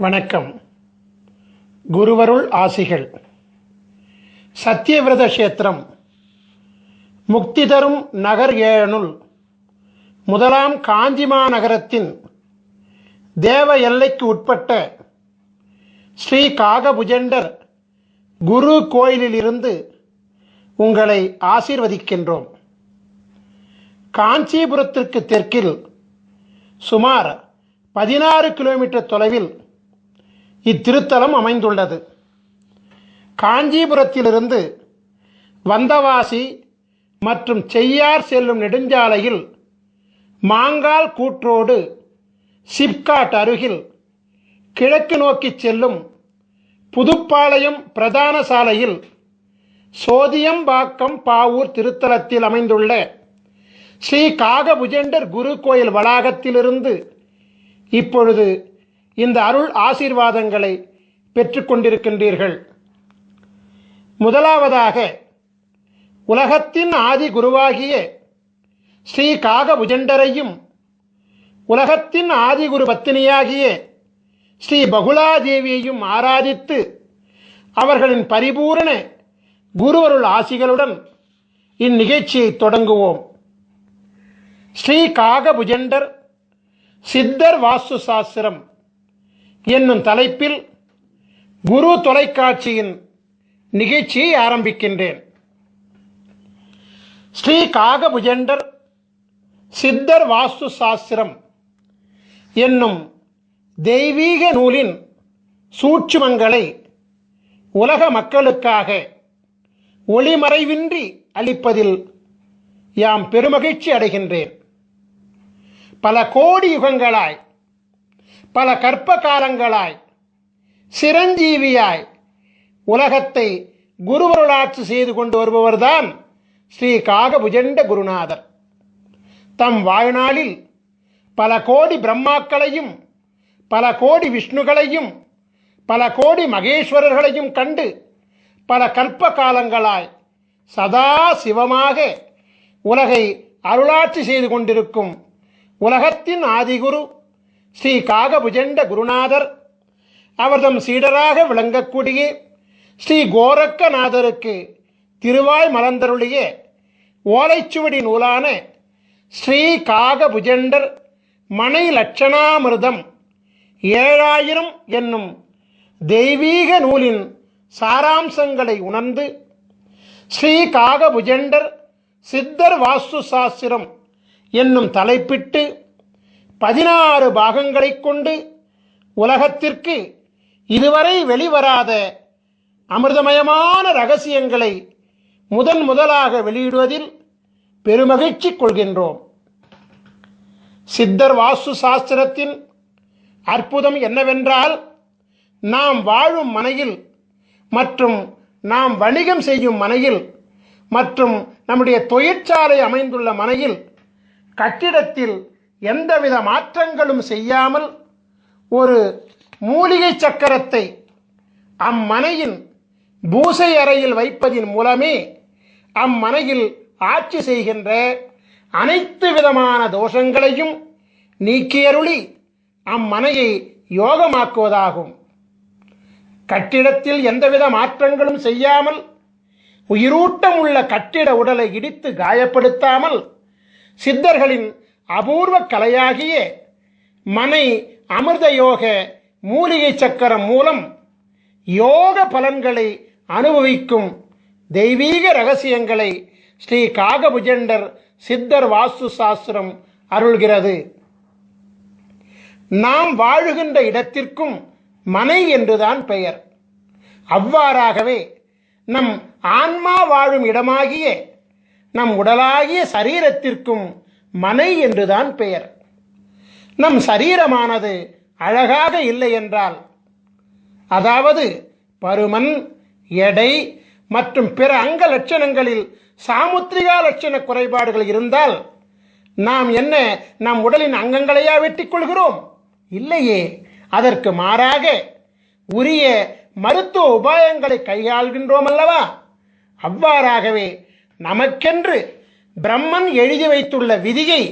வணக்கம். குருவருள் ஆசிகள். சத்தியவிரத கஷேத்திரம் முக்தி தரும் நகர் ஏழனுள் முதலாம் காஞ்சிமா நகரத்தின் தேவ எல்லைக்கு உட்பட்ட ஸ்ரீ காகபுஜண்டர் குரு கோயிலிலிருந்து உங்களை ஆசீர்வதிக்கின்றோம். காஞ்சிபுரத்திற்கு தெற்கில் சுமார் 16 கிலோமீட்டர் தொலைவில் இத்திருத்தலம் அமைந்துள்ளது. காஞ்சிபுரத்திலிருந்து வந்தவாசி மற்றும் செய்யார் செல்லும் நெடுஞ்சாலையில் மாங்கால் கூற்றோடு சிப்காட் அருகில் கிழக்கு நோக்கி செல்லும் புதுப்பாளையம் பிரதான சாலையில் சோதியம்பாக்கம் பாவூர் திருத்தலத்தில் அமைந்துள்ள ஸ்ரீ காகபுஜண்டர் குரு கோயில் வளாகத்திலிருந்து இப்பொழுது இந்த அருள் ஆசீர்வாதங்களை பெற்றுக்கொண்டிருக்கின்றீர்கள். முதலாவதாக உலகத்தின் ஆதி குருவாகிய ஸ்ரீ காகபுஜண்டரையும் உலகத்தின் ஆதிகுரு பத்தினியாகிய ஸ்ரீ பகுலாதேவியையும் ஆராதித்து அவர்களின் பரிபூரண குருவருள் ஆசிகளுடன் இந்நிகழ்ச்சியை தொடங்குவோம். ஸ்ரீ காகபுஜண்டர் சித்தர் வாஸ்து சாஸ்திரம் என்னும் தலைப்பில் குரு தொலைக்காட்சியின் நிகழ்ச்சியை ஆரம்பிக்கின்றேன். ஸ்ரீ காகபுஜண்டர் சித்தர் வாஸ்து சாஸ்திரம் என்னும் தெய்வீக நூலின் சூட்சுமங்களை உலக மக்களுக்காக ஒளிமறைவின்றி அளிப்பதில் யாம் பெருமகிழ்ச்சி அடைகின்றேன். பல கோடி யுகங்களாய், பல கற்ப காலங்களாய் சிரஞ்சீவியாய் உலகத்தை குருவருளாட்சி செய்து கொண்டு வருபவர்தான் ஸ்ரீ காகபுஜண்ட குருநாதர். தம் வாழ்நாளில் பல கோடி பிரம்மாக்களையும் பல கோடி விஷ்ணுகளையும் பல கோடி மகேஸ்வரர்களையும் கண்டு பல கல்ப காலங்களாய் சதா சிவமாக உலகை அருளாட்சி செய்து கொண்டிருக்கும் உலகத்தின் ஆதிகுரு ஸ்ரீ காகபுஜண்ட குருநாதர் அவர்தம் சீடராக விளங்கக்கூடிய ஸ்ரீ கோரக்கநாதருக்கு திருவாய் மலர்ந்தருளிய ஓலைச்சுவடி நூலான ஸ்ரீ காகபுஜண்டர் மனை லட்சணாமிர்தம் 7000 என்னும் தெய்வீக நூலின் சாராம்சங்களை உணர்ந்து ஸ்ரீ காகபுஜண்டர் சித்தர் வாஸ்து சாஸ்திரம் என்னும் தலைப்பிட்டு 16 பாகங்களை கொண்டு உலகத்திற்கு இதுவரை வெளிவராத அமிர்தமயமான ரகசியங்களை முதலாக வெளியிடுவதில் பெருமகிழ்ச்சி கொள்கின்றோம். சித்தர் வாஸ்து சாஸ்திரத்தின் அற்புதம் என்னவென்றால், நாம் வாழும் மனையில் மற்றும் நாம் வணிகம் செய்யும் மனையில் மற்றும் நம்முடைய தொழிற்சாலை அமைந்துள்ள மனையில் கட்டிடத்தில் எந்தவித மாற்றங்களும் செய்யாமல் ஒரு மூலிகை சக்கரத்தை அம்மனையின் பூசை அறையில் வைப்பதின் மூலமே அம்மனையில் ஆட்சி செய்கின்ற அனைத்து விதமான தோஷங்களையும் நீக்கியருளி அம்மனையை யோகமாக்குவதாகும். கட்டிடத்தில் எந்தவித மாற்றங்களும் செய்யாமல் உயிரூட்டம் உள்ள கட்டிட உடலை இடித்து காயப்படுத்தாமல் சித்தர்களின் அபூர்வ கலையாகிய மனை அமிர்த யோக மூலிகை சக்கரம் மூலம் யோக பலன்களை அனுபவிக்கும் தெய்வீக ரகசியங்களை ஸ்ரீ காகபுஜண்டர் சித்தர் வாஸ்து சாஸ்திரம் அருள்கிறது. நாம் வாழுகின்ற இடத்திற்கும் மனை என்றுதான் பெயர். அவ்வாறாகவே நம் ஆன்மா வாழும் இடமாகிய நம் உடலாகிய சரீரத்திற்கும் மனை என்றுதான் பெயர். நம் சரீரமானது அழகாக இல்லை என்றால், அதாவது பருமன், எடை மற்றும் பிற அங்க லட்சணங்களில் சாமுத்திரிகா லட்சண குறைபாடுகள் இருந்தால் நாம் என்ன நம் உடலின் அங்கங்களையா வெட்டிக் கொள்கிறோம்? இல்லையே. அதற்கு மாறாக உரிய மருத்துவ உபாயங்களை கையாள்கின்றோம் அல்லவா? அவ்வாறாகவே நமக்கென்று பிரம்மன் எழுதி வைத்துள்ள விதியை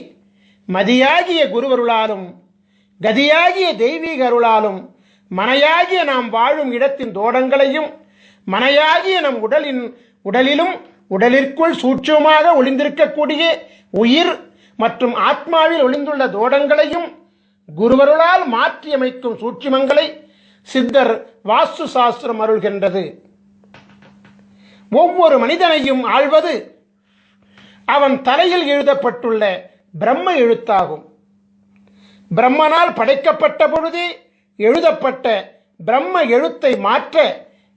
மதியாகிய குருவருளாலும் கதியாகிய தெய்வீக அருளாலும் மனையாகிய நாம் வாழும் இடத்தின் தோடங்களையும் மனையாகிய நம் உடலிலும் உடலிற்குள் சூட்சமாக ஒளிந்திருக்கக்கூடிய உயிர் மற்றும் ஆத்மாவில் ஒளிந்துள்ள தோடங்களையும் குருவருளால் மாற்றியமைக்கும் சூட்சுமங்களை சித்தர் வாஸ்து சாஸ்திரம் அருள்கின்றது. ஒவ்வொரு மனிதனையும் ஆள்வது அவன் தலையில் எழுதப்பட்டுள்ள பிரம்ம எழுத்தாகும். பிரம்மனால் படைக்கப்பட்ட பொழுதே எழுதப்பட்ட பிரம்ம எழுத்தை மாற்ற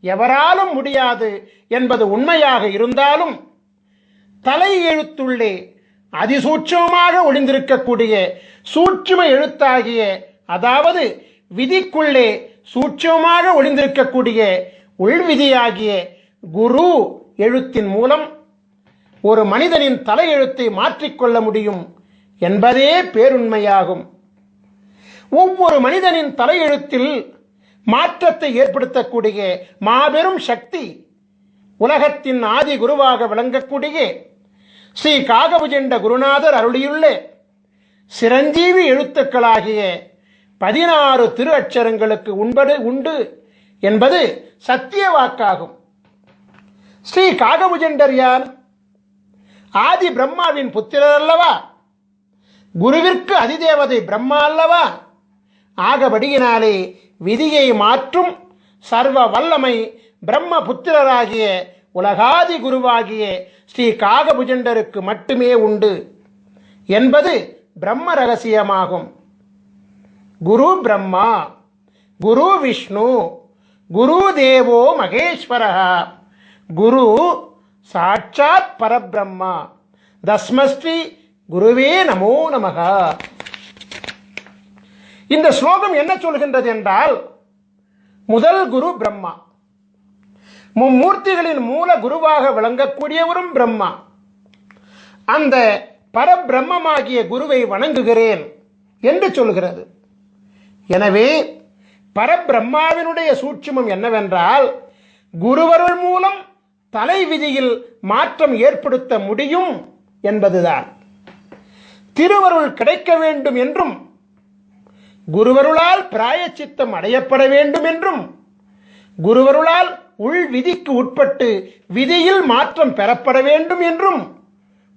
எவராலும் முடியாது என்பது உண்மையாக இருந்தாலும் தலை எழுத்துள்ளே அதிசூட்சமாக ஒளிந்திருக்கக்கூடிய சூட்சும எழுத்தாகிய, அதாவது விதிக்குள்ளே சூட்சமாக ஒளிந்திருக்கக்கூடிய உள்விதியாகிய குரு எழுத்தின் மூலம் ஒரு மனிதனின் தலையெழுத்தை மாற்றிக்கொள்ள முடியும் என்பதே பேருண்மையாகும். ஒவ்வொரு மனிதனின் தலையெழுத்தில் மாற்றத்தை ஏற்படுத்தக்கூடிய மாபெரும் சக்தி உலகத்தின் ஆதி குருவாக விளங்கக்கூடிய ஸ்ரீ காகபுஜண்ட குருநாதர் அருளியுள்ள சிரஞ்சீவி எழுத்துக்களாகிய 16 திரு அட்சரங்களுக்கு உண்டு என்பது சத்திய வாக்காகும். ஸ்ரீ காகபுஜண்டர் யார்? ஆதி பிரம்மாவின் புத்திரர் அல்லவா? குருவிற்கு அதிதேவதை பிரம்மா அல்லவா? ஆகபடியினாலே விதியை மாற்றும் சர்வ வல்லமை பிரம்ம புத்திரராகிய உலகாதி குருவாகிய ஸ்ரீ காகபுஜண்டருக்கு மட்டுமே உண்டு என்பது பிரம்ம ரகசியமாகும். குரு பிரம்மா, குரு விஷ்ணு, குரு தேவோ மகேஸ்வரः, குரு சாட்சாத் பரபிரம்மா, தஸ்மஸ்ரீ குருவே நமோ நமக. இந்த ஸ்லோகம் என்ன சொல்கின்றது என்றால், முதல் குரு பிரம்மா, மும்மூர்த்திகளின் மூல குருவாக விளங்கக்கூடியவரும் பிரம்மா. அந்த பரபிரம்மமாகிய குருவை வணங்குகிறேன் என்று சொல்கிறது. எனவே பரபிரம்மாவினுடைய சூட்சுமம் என்னவென்றால், குருவருள் மூலம் தலை விதியில் மாற்றம் ஏற்படுத்த முடியும் என்பதுதான். திருவருள் கிடைக்க வேண்டும் என்றும், குருவருளால் பிராயச்சித்தம் அடையப்பட வேண்டும் என்றும், குருவருளால் உள் விதிக்கு உட்பட்டு விதியில் மாற்றம் பெறப்பட வேண்டும் என்றும்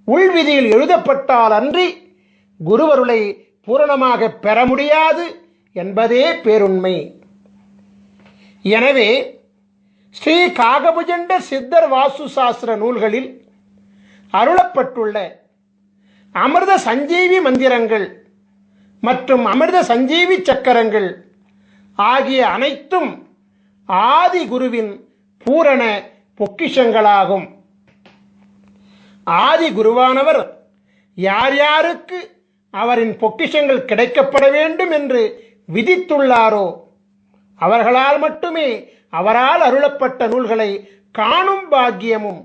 உள்விதியில் எழுதப்பட்டால் அன்றி குருவருளை பூரணமாக பெற முடியாது என்பதே பேருண்மை. எனவே ஸ்ரீ காகபுஜண்ட சித்தர் வாஸ்து சாஸ்திர நூல்களில் அருளப்பட்டுள்ள அமிர்த சஞ்சீவி மந்திரங்கள் மற்றும் அமிர்த சஞ்சீவி சக்கரங்கள் ஆகிய அனைத்தும் ஆதி குருவின் பூரண பொக்கிஷங்களாகும். ஆதி குருவானவர் யார் யாருக்கு அவரின் பொக்கிஷங்கள் கிடைக்கப்பட வேண்டும் என்று விதித்துள்ளாரோ அவர்களால் மட்டுமே அவரால் அருளப்பட்ட நூல்களை காணும் பாக்கியமும்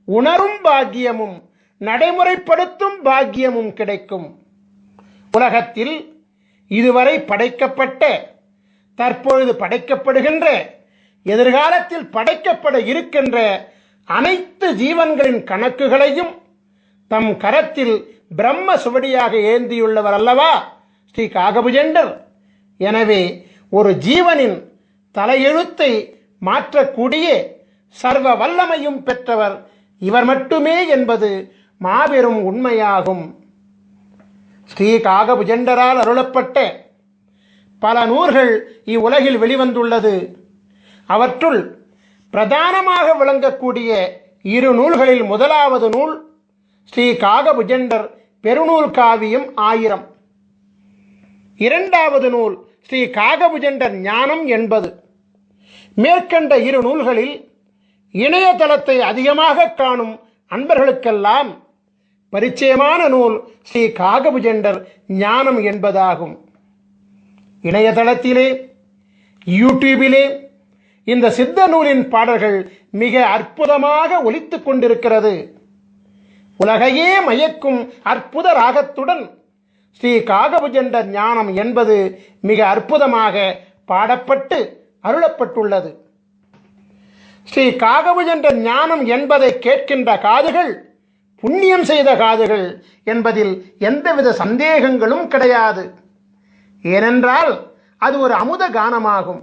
உணரும் பாக்கியமும் நடைமுறைப்படுத்தும் பாக்கியமும் கிடைக்கும். உலகத்தில் இதுவரை படைக்கப்பட்ட, தற்பொழுது படைக்கப்படுகின்ற, எதிர்காலத்தில் படைக்கப்பட இருக்கின்ற அனைத்து ஜீவன்களின் கணக்குகளையும் தம் கரத்தில் பிரம்ம சுவடியாக ஏந்தியுள்ளவர் அல்லவா ஸ்ரீ காகபுஜண்டர். எனவே ஒரு ஜீவனின் தலையெழுத்தை மாற்றக்கூடிய சர்வ வல்லமையும் பெற்றவர் இவர் மட்டுமே என்பது மாபெரும் உண்மையாகும். ஸ்ரீ காகபுஜண்டரால் அருளப்பட்ட பல நூல்கள் இவ்வுலகில் வெளிவந்துள்ளது. அவற்றுள் பிரதானமாக விளங்கக்கூடிய 2 நூல்களில் முதலாவது நூல் ஸ்ரீ காகபுஜண்டர் பெருநூல் காவியம் 1000. இரண்டாவது நூல் ஸ்ரீ காகபுஜண்டர் ஞானம் 80. மேற்கண்ட 2 நூல்களில் இணையதளத்தை அதிகமாக காணும் அன்பர்களுக்கெல்லாம் பரிச்சயமான நூல் ஸ்ரீ காகபுஜண்டர் ஞானம் என்பதாகும். இணையதளத்திலே, யூடியூபிலே இந்த சித்த நூலின் பாடல்கள் மிக அற்புதமாக ஒலித்துக் கொண்டிருக்கிறது. உலகையே மயக்கும் அற்புத ராகத்துடன் ஸ்ரீ காகபுஜண்டர் ஞானம் என்பது மிக அற்புதமாக பாடப்பட்டு அருளப்பட்டுள்ளது. ஸ்ரீ காகபுஜண்டர் ஞானம் என்பதை கேட்கின்ற காதுகள் புண்ணியம் செய்த காதுகள் என்பதில் எந்தவித சந்தேகங்களும் கிடையாது. ஏனென்றால் அது ஒரு அமுத கானமாகும்.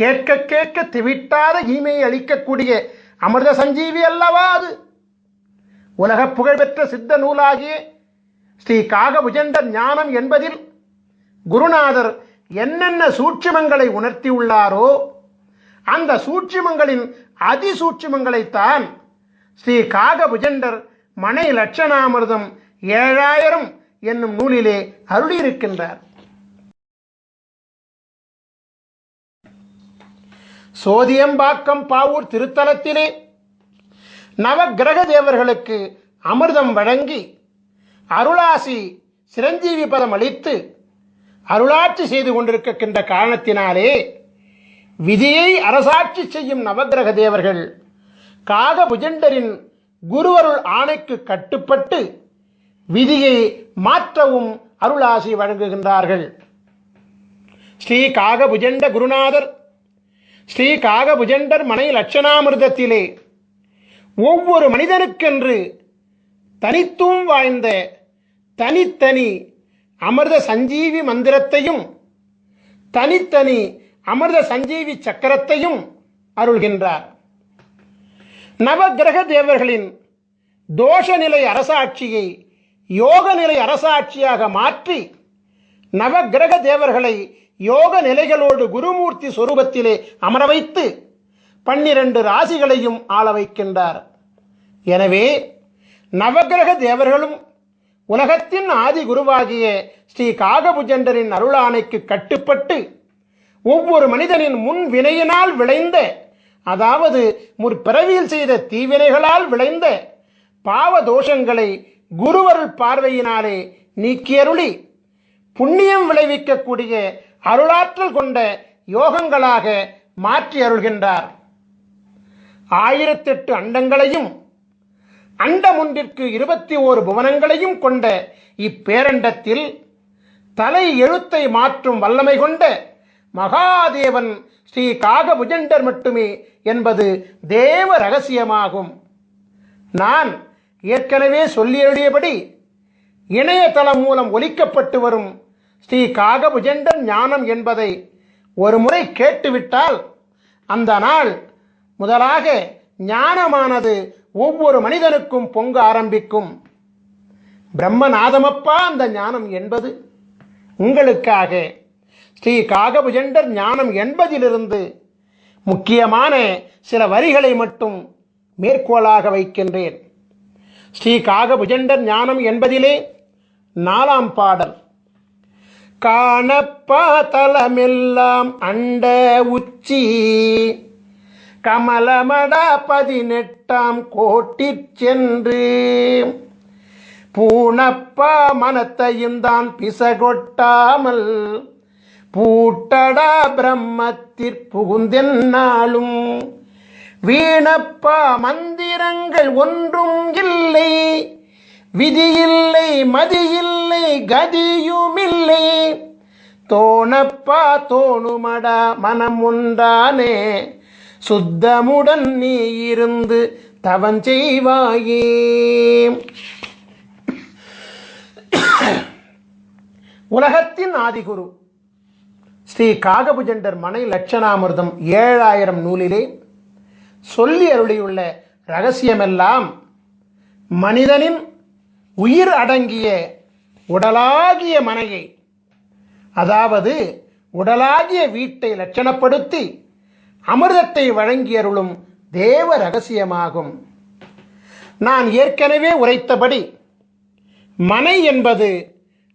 கேட்க கேட்க திவிட்டாத ஈமையை அளிக்கக்கூடிய அமிர்த சஞ்சீவி அல்லவா அது. உலக புகழ்பெற்ற சித்த நூலாகிய ஸ்ரீ காகபுஜண்டர் ஞானம் என்பதில் குருநாதர் என்னென்ன சூட்சுமங்களை உணர்த்தியுள்ளாரோ அந்த சூட்சுமங்களின் அதிசூட்சுமங்களைத்தான் ஸ்ரீ காகபுஜண்டர் மனை லட்சணாமிர்தம் 7000 என்னும் நூலிலே அருளியிருக்கின்றார். சோதியம்பாக்கம் பாவூர் திருத்தலத்திலே நவக்கிரக தேவர்களுக்கு அமிர்தம் வழங்கி அருளாசி சிரஞ்சீவி பதம் அளித்து அருளாட்சி செய்து கொண்டிருக்கின்ற காரணத்தினாலே விதியை அரசாட்சி செய்யும் நவக்கிரக தேவர்கள் காகபுஜண்டரின் குருவருள் ஆணைக்கு கட்டுப்பட்டு விதியை மாற்றவும் அருளாசி வழங்குகின்றார்கள். ஸ்ரீ காகபுஜண்ட குருநாதர் ஸ்ரீ காகபுஜண்டர் மனை லட்சணாமிர்தத்திலே ஒவ்வொரு மனிதனுக்கென்று தனித்துவம் வாய்ந்த தனித்தனி அமிர்த சஞ்சீவி மந்திரத்தையும் தனித்தனி அமிர்த சஞ்சீவி சக்கரத்தையும் அருள்கின்றார். நவக்கிரக தேவர்களின் தோஷ நிலை அரசாட்சியை யோக நிலை அரசாட்சியாக மாற்றி நவக்கிரக தேவர்களை யோக நிலைகளோடு குருமூர்த்தி சொரூபத்திலே அமர வைத்து 12 ராசிகளையும் ஆள வைக்கின்றார். எனவே நவக்கிரக தேவர்களும் உலகத்தின் ஆதி குருவாகிய ஸ்ரீ காகபுஜண்டரின் அருளாணைக்கு கட்டுப்பட்டு ஒவ்வொரு மனிதனின் முன் வினையினால் விளைந்த, அதாவது முற்பிறவியில் செய்த தீவினைகளால் விளைந்த பாவ தோஷங்களை குருவருள் பார்வையினாலே நீக்கியருளி புண்ணியம் விளைவிக்கக்கூடிய அருளாற்றல் கொண்ட யோகங்களாக மாற்றி அருள்கின்றார். 1008 அண்டங்களையும் அண்டம் ஒன்றிற்கு 21 புவனங்களையும் கொண்ட இப்பேரண்டத்தில் தலை எழுத்தை மாற்றும் வல்லமை கொண்ட மகாதேவன் ஸ்ரீ காகபுஜண்டர் மட்டுமே என்பது தேவ ரகசியமாகும். நான் ஏற்கனவே சொல்லியபடி இணையதளம் மூலம் ஒலிக்கப்பட்டு வரும் ஸ்ரீ காகபுஜண்டர் ஞானம் என்பதை ஒரு முறை கேட்டுவிட்டால் அந்த நாள் முதலாக ஞானமானது ஒவ்வொரு மனிதனுக்கும் பொங்க ஆரம்பிக்கும். பிரம்மநாதமப்பா அந்த ஞானம் என்பது உங்களுக்காக ஸ்ரீ காகபுஜண்டர் ஞானம் என்பதிலிருந்து முக்கியமான சில வரிகளை மட்டும் மேற்கோளாக வைக்கின்றேன். ஸ்ரீ காகபுஜண்டர் ஞானம் என்பதிலே 4ஆம் பாடல். காணப்பா தலமெல்லாம் அண்ட உச்சி கமலமட 18ஆம் கோட்டிற் சென்று பூணப்பா மனத்தையும் தான் பிசகொட்டாமல் பூட்டடா பிரம்மத்திற் புகுந்தென்னாலும் வீணப்பா மந்திரங்கள் ஒன்றும் இல்லை, விதியில்லை மதியில்லை கதியுமில்லை, தோணப்பா தோணுமடா மனம் உண்டானே சுத்தமுடன் நீ இருந்து தவஞ்செய்வாயே. உலகத்தின் ஆதிகுரு ஸ்ரீ காகபுஜண்டர் மனை லட்சணாமிர்தம் 7000 நூலிலே சொல்லி அருளியுள்ள இரகசியமெல்லாம் மனிதனின் உயிர் அடங்கிய உடலாகிய மனையை, அதாவது உடலாகிய வீட்டை லட்சணப்படுத்தி அமிர்தத்தை வழங்கி அருளும் தேவ ரகசியமாகும். நான் ஏற்கனவே உரைத்தபடி மனை என்பது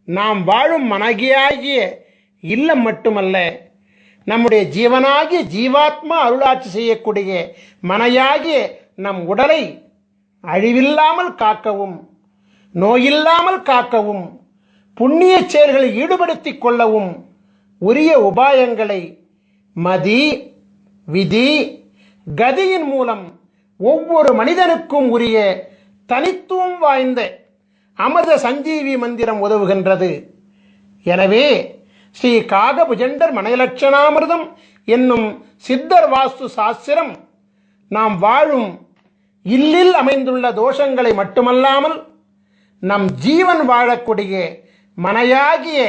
நாம் வாழும் மனகியாகிய இல்லம் மட்டுமல்ல, நம்முடைய ஜீவனாகிய ஜீவாத்மா அருளாட்சி செய்யக்கூடிய மனையாகிய நம் உடலை அழிவில்லாமல் காக்கவும் நோயில்லாமல் காக்கவும் புண்ணிய செயல்களில் ஈடுபடுத்திக் கொள்ளவும் உரிய உபாயங்களை மதி விதி கதியின் மூலம் ஒவ்வொரு மனிதனுக்கும் உரிய தனித்துவம் வாய்ந்த அமிர்த சஞ்சீவி மந்திரம் உதவுகின்றது. எனவே ஸ்ரீ காகபுஜண்டர் மனைலட்சணாமிர்தம் என்னும் சித்தர் வாஸ்து சாஸ்திரம் நாம் வாழும் இல்லில் அமைந்துள்ள தோஷங்களை மட்டுமல்லாமல் நம் ஜீவன் வாழக்கூடிய மனையாகிய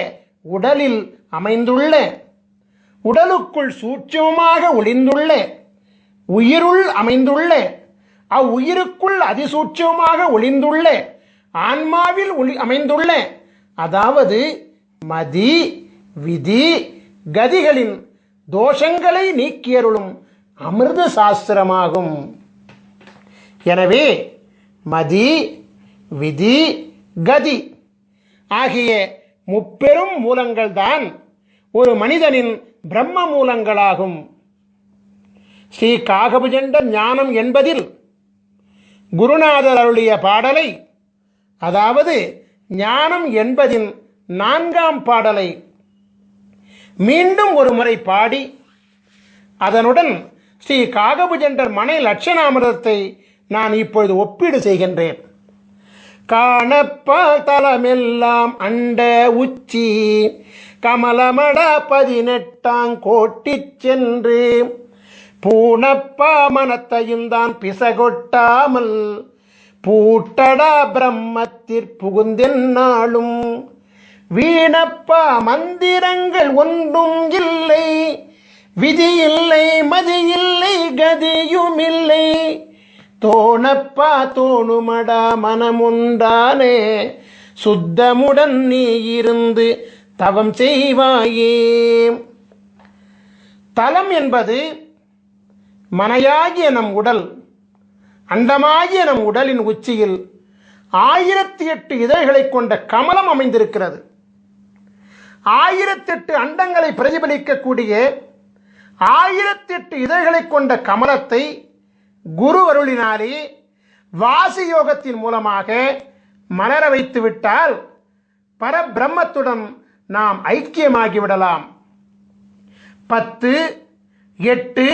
உடலில் அமைந்துள்ள உடலுக்குள் சூட்சமமாக ஒளிந்துள்ள உயிருள் அமைந்துள்ள அவ்வுயிருக்குள் அதிசூட்சமாக ஒளிந்துள்ள ஆன்மாவில் அமைந்துள்ள, அதாவது மதி விதி கதிகளின் தோஷங்களை நீக்கியருளும் அமிர்த சாஸ்திரமாகும். எனவே மதி விதி கதி ஆகிய முப்பெரும் மூலங்கள் தான் ஒரு மனிதனின் பிரம்ம மூலங்களாகும். ஸ்ரீ காகபுஜண்ட ஞானம் என்பதில் குருநாதர் அருளிய பாடலை, அதாவது ஞானம் என்பதின் 4ஆம் பாடலை மீண்டும் ஒரு முறை பாடி அதனுடன் ஸ்ரீ காகபுஜண்டர் மனை லட்சணாமிரதத்தை நான் இப்பொழுது ஒப்பீடு செய்கின்றேன். காணப்பால் தலமெல்லாம் அண்ட உச்சி கமலமட 18ஆம் கோட்டி சென்று பூணப்பா மனத்தையும் தான் பிசகொட்டாமல் பூட்டடா பிரம்மத்திற்புகுந்தென்னாலும் வீணப்பா மந்திரங்கள் ஒன்றும் இல்லை, விதி இல்லை மதி இல்லை கதியும் இல்லை, தோணப்பா தோணுமடா மனமுண்டானே சுத்தமுடன் நீ இருந்து தவம் செய்வாயே. தலம் என்பது மனையாகிய நம் உடல், அண்டமாகிய நம் உடலின் உச்சியில் 1008 இதழ்களை கொண்ட கமலம் அமைந்திருக்கிறது. 1008 அண்டங்களை பிரதிபலிக்கக்கூடிய 1008 இதழ்களை கொண்ட கமலத்தை குரு அருளினாலே வாசி யோகத்தின் மூலமாக மலர வைத்து விட்டால் பரபிரம்மத்துடன் நாம் ஐக்கியமாகிவிடலாம். 10, 8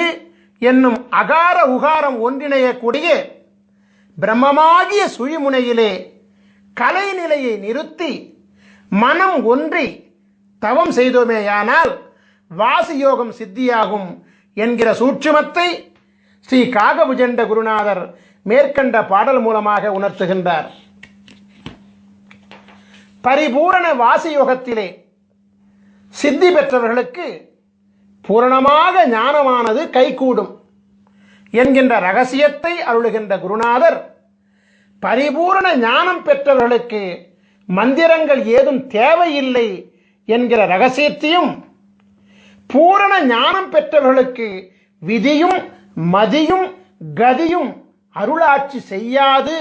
என்னும் அகார உகாரம் ஒன்றிணையக்கூடிய பிரம்மமாகிய சுழிமுனையிலே கலைநிலையை நிறுத்தி மனம் ஒன்றி தவம் செய்தோமேயானால் வாசியோகம் சித்தியாகும் என்கிற சூட்சுமத்தை ஸ்ரீ காகபுஜண்ட குருநாதர் மேற்கண்ட பாடல் மூலமாக உணர்த்துகின்றார். பரிபூரண வாசியோகத்திலே சித்தி பெற்றவர்களுக்கு பூரணமாக ஞானமானது கைகூடும் என்கின்ற ரகசியத்தை அருளுகின்ற குருநாதர், பரிபூரண ஞானம் பெற்றவர்களுக்கு மந்திரங்கள் ஏதும் தேவையில்லை என்கிற ரகசியத்தையும், பூரண ஞானம் பெற்றவர்களுக்கு விதியும் மதியும் கதியும் அருளாட்சி செய்யாது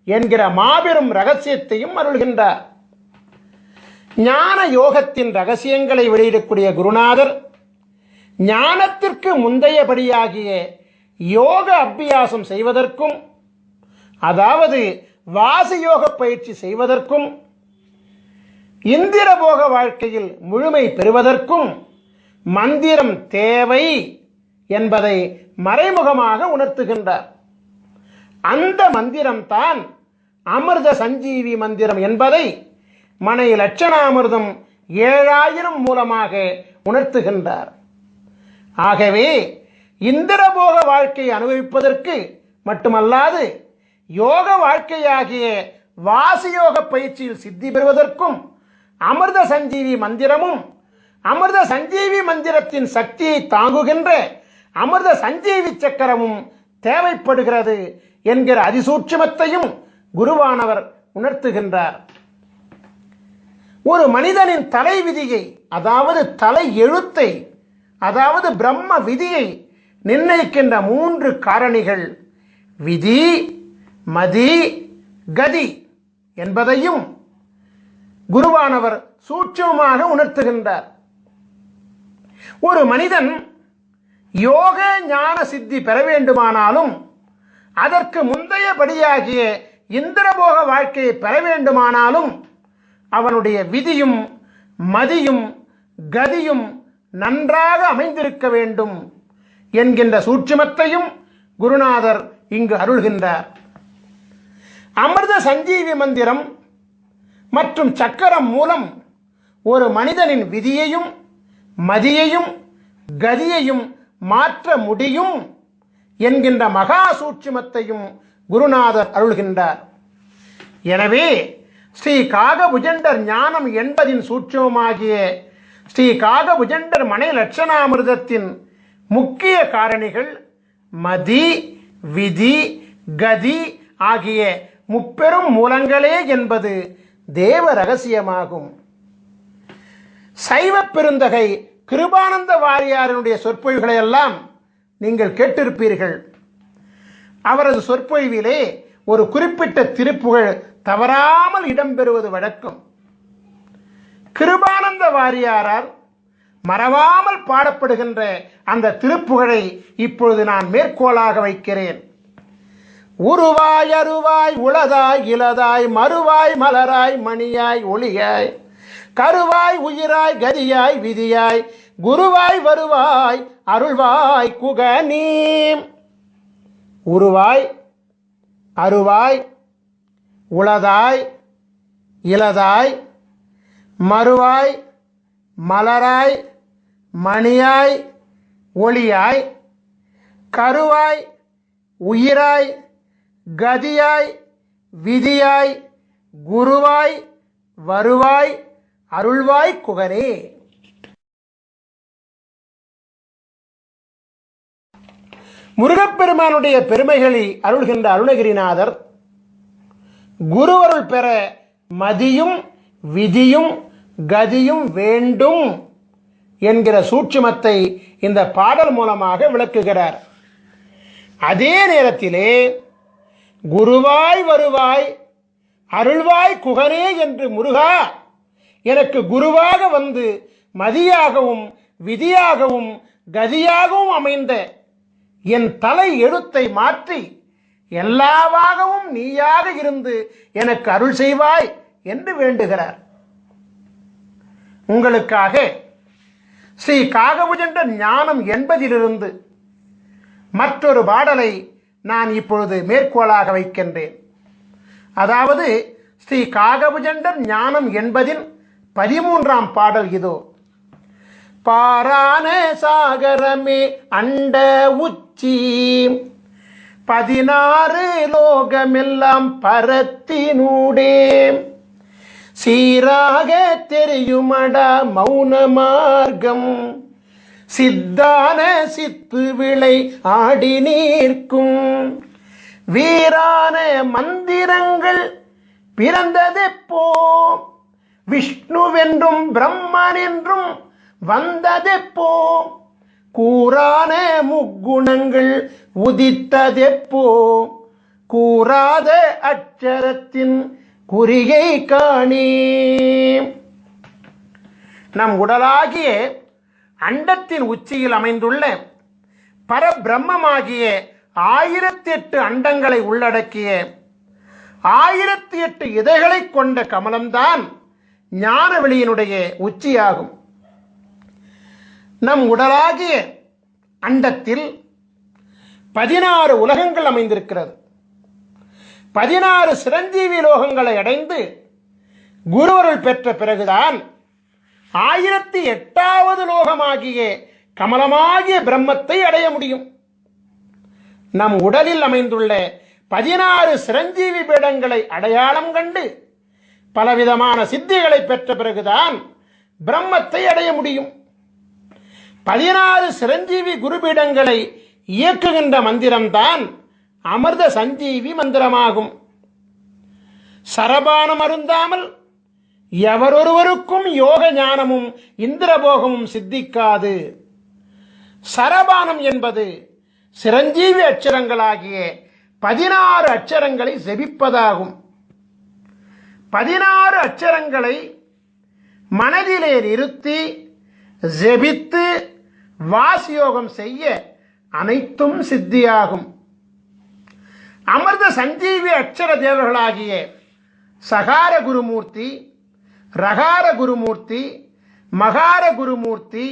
என்கிற மாபெரும் ரகசியத்தையும் அருள்கின்றார். ஞான யோகத்தின் ரகசியங்களை வெளியிடக்கூடிய குருநாதர் ஞானத்திற்கு முந்தையபடியாகிய யோக அபியாசம் செய்வதற்கும், அதாவது வாசியோக பயிற்சி செய்வதற்கும், இந்திரபோக வாழ்க்கையில் முழுமை பெறுவதற்கும் மந்திரம் தேவை என்பதை மறைமுகமாக உணர்த்துகின்றார். அந்த மந்திரம்தான் அமிர்த சஞ்சீவி மந்திரம் என்பதை மனை லட்சணாமிர்தம் 7000 மூலமாக உணர்த்துகின்றார். ஆகவே இந்திரபோக வாழ்க்கையை அனுபவிப்பதற்கு மட்டுமல்லாது யோக வாழ்க்கையாகிய வாசியோக பயிற்சியில் சித்தி பெறுவதற்கும் அமிர்த சஞ்சீவி மந்திரமும், அமிர்த சஞ்சீவி மந்திரத்தின் சக்தியை தாங்குகின்ற அமிர்த சஞ்சீவி சக்கரமும் தேவைப்படுகிறது என்கிற அதிசூட்சுமத்தையும் குருவானவர் உணர்த்துகின்றார். ஒரு மனிதனின் தலை விதியை, அதாவது தலை எழுத்தை, அதாவது பிரம்ம விதியை நிர்ணயிக்கின்ற 3 காரணிகள் விதி மதி கதி என்பதையும் குருவானவர் சூட்சமாக உணர்த்துகின்றார். ஒரு மனிதன் யோக ஞான சித்தி பெற வேண்டுமானாலும், அதற்கு முந்தையபடியாகிய இந்திரபோக வாழ்க்கையை பெற வேண்டுமானாலும் அவனுடைய விதியும் மதியும் கதியும் நன்றாக அமைந்திருக்க வேண்டும் என்கின்ற சூட்சுமத்தையும் குருநாதர் இங்கு அருள்கின்றார். அமிர்த சஞ்சீவி மந்திரம் மற்றும் சக்கரம் மூலம் ஒரு மனிதனின் விதியையும் மதியையும் கதியையும் மாற்ற முடியும் என்கின்ற மகா சூட்சுமத்தையும் குருநாதர் அருள்கின்றார். எனவே ஸ்ரீ காகபுஜண்டர் ஞானம் என்பதின் சூட்சுமமாகிய ஸ்ரீ காகபுஜண்டர் மனை லட்சணாமிர்தத்தின் முக்கிய காரணிகள் மதி, விதி, கதி ஆகிய முப்பெரும் மூலங்களே என்பது தேவ ரகசியமாகும். சைவ பெருந்தகை கிருபானந்த வாரியாரினுடைய சொற்பொழிவுகளை எல்லாம் நீங்கள் கேட்டிருப்பீர்கள். அவரது சொற்பொழிவிலே ஒரு குறிப்பிட்ட திருப்புகழ் தவறாமல் இடம்பெறுவது வழக்கம். கிருபானந்த வாரியாரால் மறவாமல் பாடப்படுகின்ற அந்த திருப்புகழை இப்பொழுது நான் மேற்கோளாக வைக்கிறேன். உருவாய் அருவாய் உளதாய் இலதாய் மறுவாய் மலராய் மணியாய் ஒளியாய் கருவாய் உயிராய் கதியாய் விதியாய் குருவாய் வருவாய் அருள்வாய் குகனீ. உருவாய் அருவாய் உளதாய் இலதாய் மறுவாய் மலராய் மணியாய் ஒளியாய் கருவாய் உயிராய் கதியாய் விதியாய் குருவாய் வருவாய் அருள்வாய் குகனே. முருகப்பெருமானுடைய பெருமைகளை அருள்கின்ற அருணகிரிநாதர் குருவருள் பெற மதியும் விதியும் கதியும் வேண்டும் என்கிற சூட்சுமத்தை இந்த பாடல் மூலமாக விளக்குகிறார். அதே நேரத்திலே குருவாய் வருவாய் அருள்வாய் குகனே என்று முருகா எனக்கு குருவாக வந்து மதியாகவும் விதியாகவும் கதியாகவும் அமைந்த என் தலை எழுத்தை மாற்றி எல்லாவாகவும் நீயாக இருந்து எனக்கு அருள் செய்வாய் என்று வேண்டுகிறார். உங்களுக்காக ஸ்ரீ காகபுஜண்டர் ஞானம் என்பதிலிருந்து மற்றொரு பாடலை நான் இப்பொழுது மேற்கோளாக வைக்கின்றேன். அதாவது ஸ்ரீ காகபுஜண்டர் ஞானம் என்பதின் 13ஆம் பாடல் இதோ. பாரான சாகரமே அண்ட உச்சி 16 லோகமெல்லாம் பரத்தினூடே சீராக தெரியுமடா மௌன மார்க்கம் சித்தான சித்து விளை ஆடி நீர்க்கும் வீரான மந்திரங்கள் பிறந்ததெப்போ விஷ்ணுவென்றும் பிரம்மன் என்றும் வந்ததெப்போ கூறான முக்குணங்கள் உதித்ததெப்போ கூறாத அட்சரத்தின் குறிகை காணே. நம் உடலாகிய அண்டத்தின் உச்சியில் அமைந்துள்ள பரபிரம்மமாகிய 1008 அண்டங்களை உள்ளடக்கிய 1008 இதழ்களை கொண்ட கமலம்தான் ஞானவெளியினுடைய உச்சியாகும். நம் உடலாகிய அண்டத்தில் 16 உலகங்கள் அமைந்திருக்கிறது. 16 சிரஞ்சீவி லோகங்களை அடைந்து குருவருள் பெற்ற பிறகுதான் 1008வது லோகமாகிய கமலமாகிய பிரம்மத்தை அடைய முடியும். நம் உடலில் அமைந்துள்ள 16 சிரஞ்சீவி பீடங்களை அடையாளம் கண்டு பலவிதமான சித்திகளை பெற்ற பிறகுதான் பிரம்மத்தை அடைய முடியும். 16 சிரஞ்சீவி குருபீடங்களை இயக்குகின்ற மந்திரம்தான் அமிர்த சஞ்சீவி மந்திரமாகும். சரபானம் அருந்தாமல் எவரொருவருக்கும் யோக ஞானமும் இந்திரபோகமும் சித்திக்காது. சரபானம் என்பது சிரஞ்சீவி அட்சரங்களாகிய 16 அட்சரங்களை ஜெபிப்பதாகும். 16 அட்சரங்களை மனதிலே நிறுத்தி ஜெபித்து வாசியோகம் செய்ய அனைத்தும் சித்தியாகும். அமிர்த சஞ்சீவி அட்சர தேவர்களாகிய சகார குருமூர்த்தி, ரகார குருமூர்த்தி, மகார குருமூர்த்தி,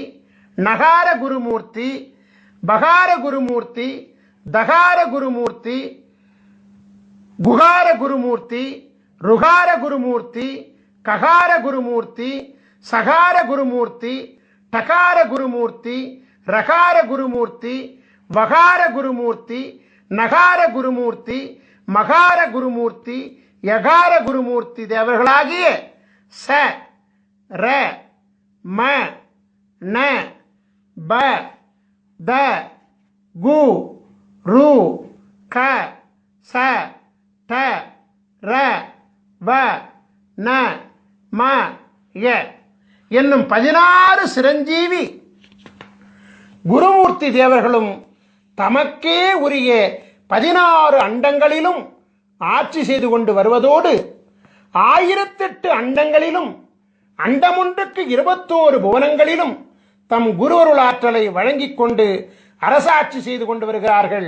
நகார குருமூர்த்தி, பகார குருமூர்த்தி, தகார குருமூர்த்தி, குகார குருமூர்த்தி, ருகார குருமூர்த்தி, ககார குருமூர்த்தி, சகார குருமூர்த்தி, டகார குருமூர்த்தி, ரகார குருமூர்த்தி, வகார குருமூர்த்தி, நகார குருமூர்த்தி, மகார குருமூர்த்தி, யகார குருமூர்த்தி தேவர்களாகிய ச ர ம ந ப த கு ரு க ச ட ர வ ந ம ய என்னும் 16 சிரஞ்சீவி குருமூர்த்தி தேவர்களும் தமக்கே உரிய 16 அண்டங்களிலும் ஆட்சி செய்து கொண்டு வருவதோடு 1008 அண்டங்களிலும் அண்டமொன்றுக்கு 21 புவனங்களிலும் தம் குருவருள் ஆற்றலை வழங்கிக் கொண்டு அரசாட்சி செய்து கொண்டு வருகிறார்கள்.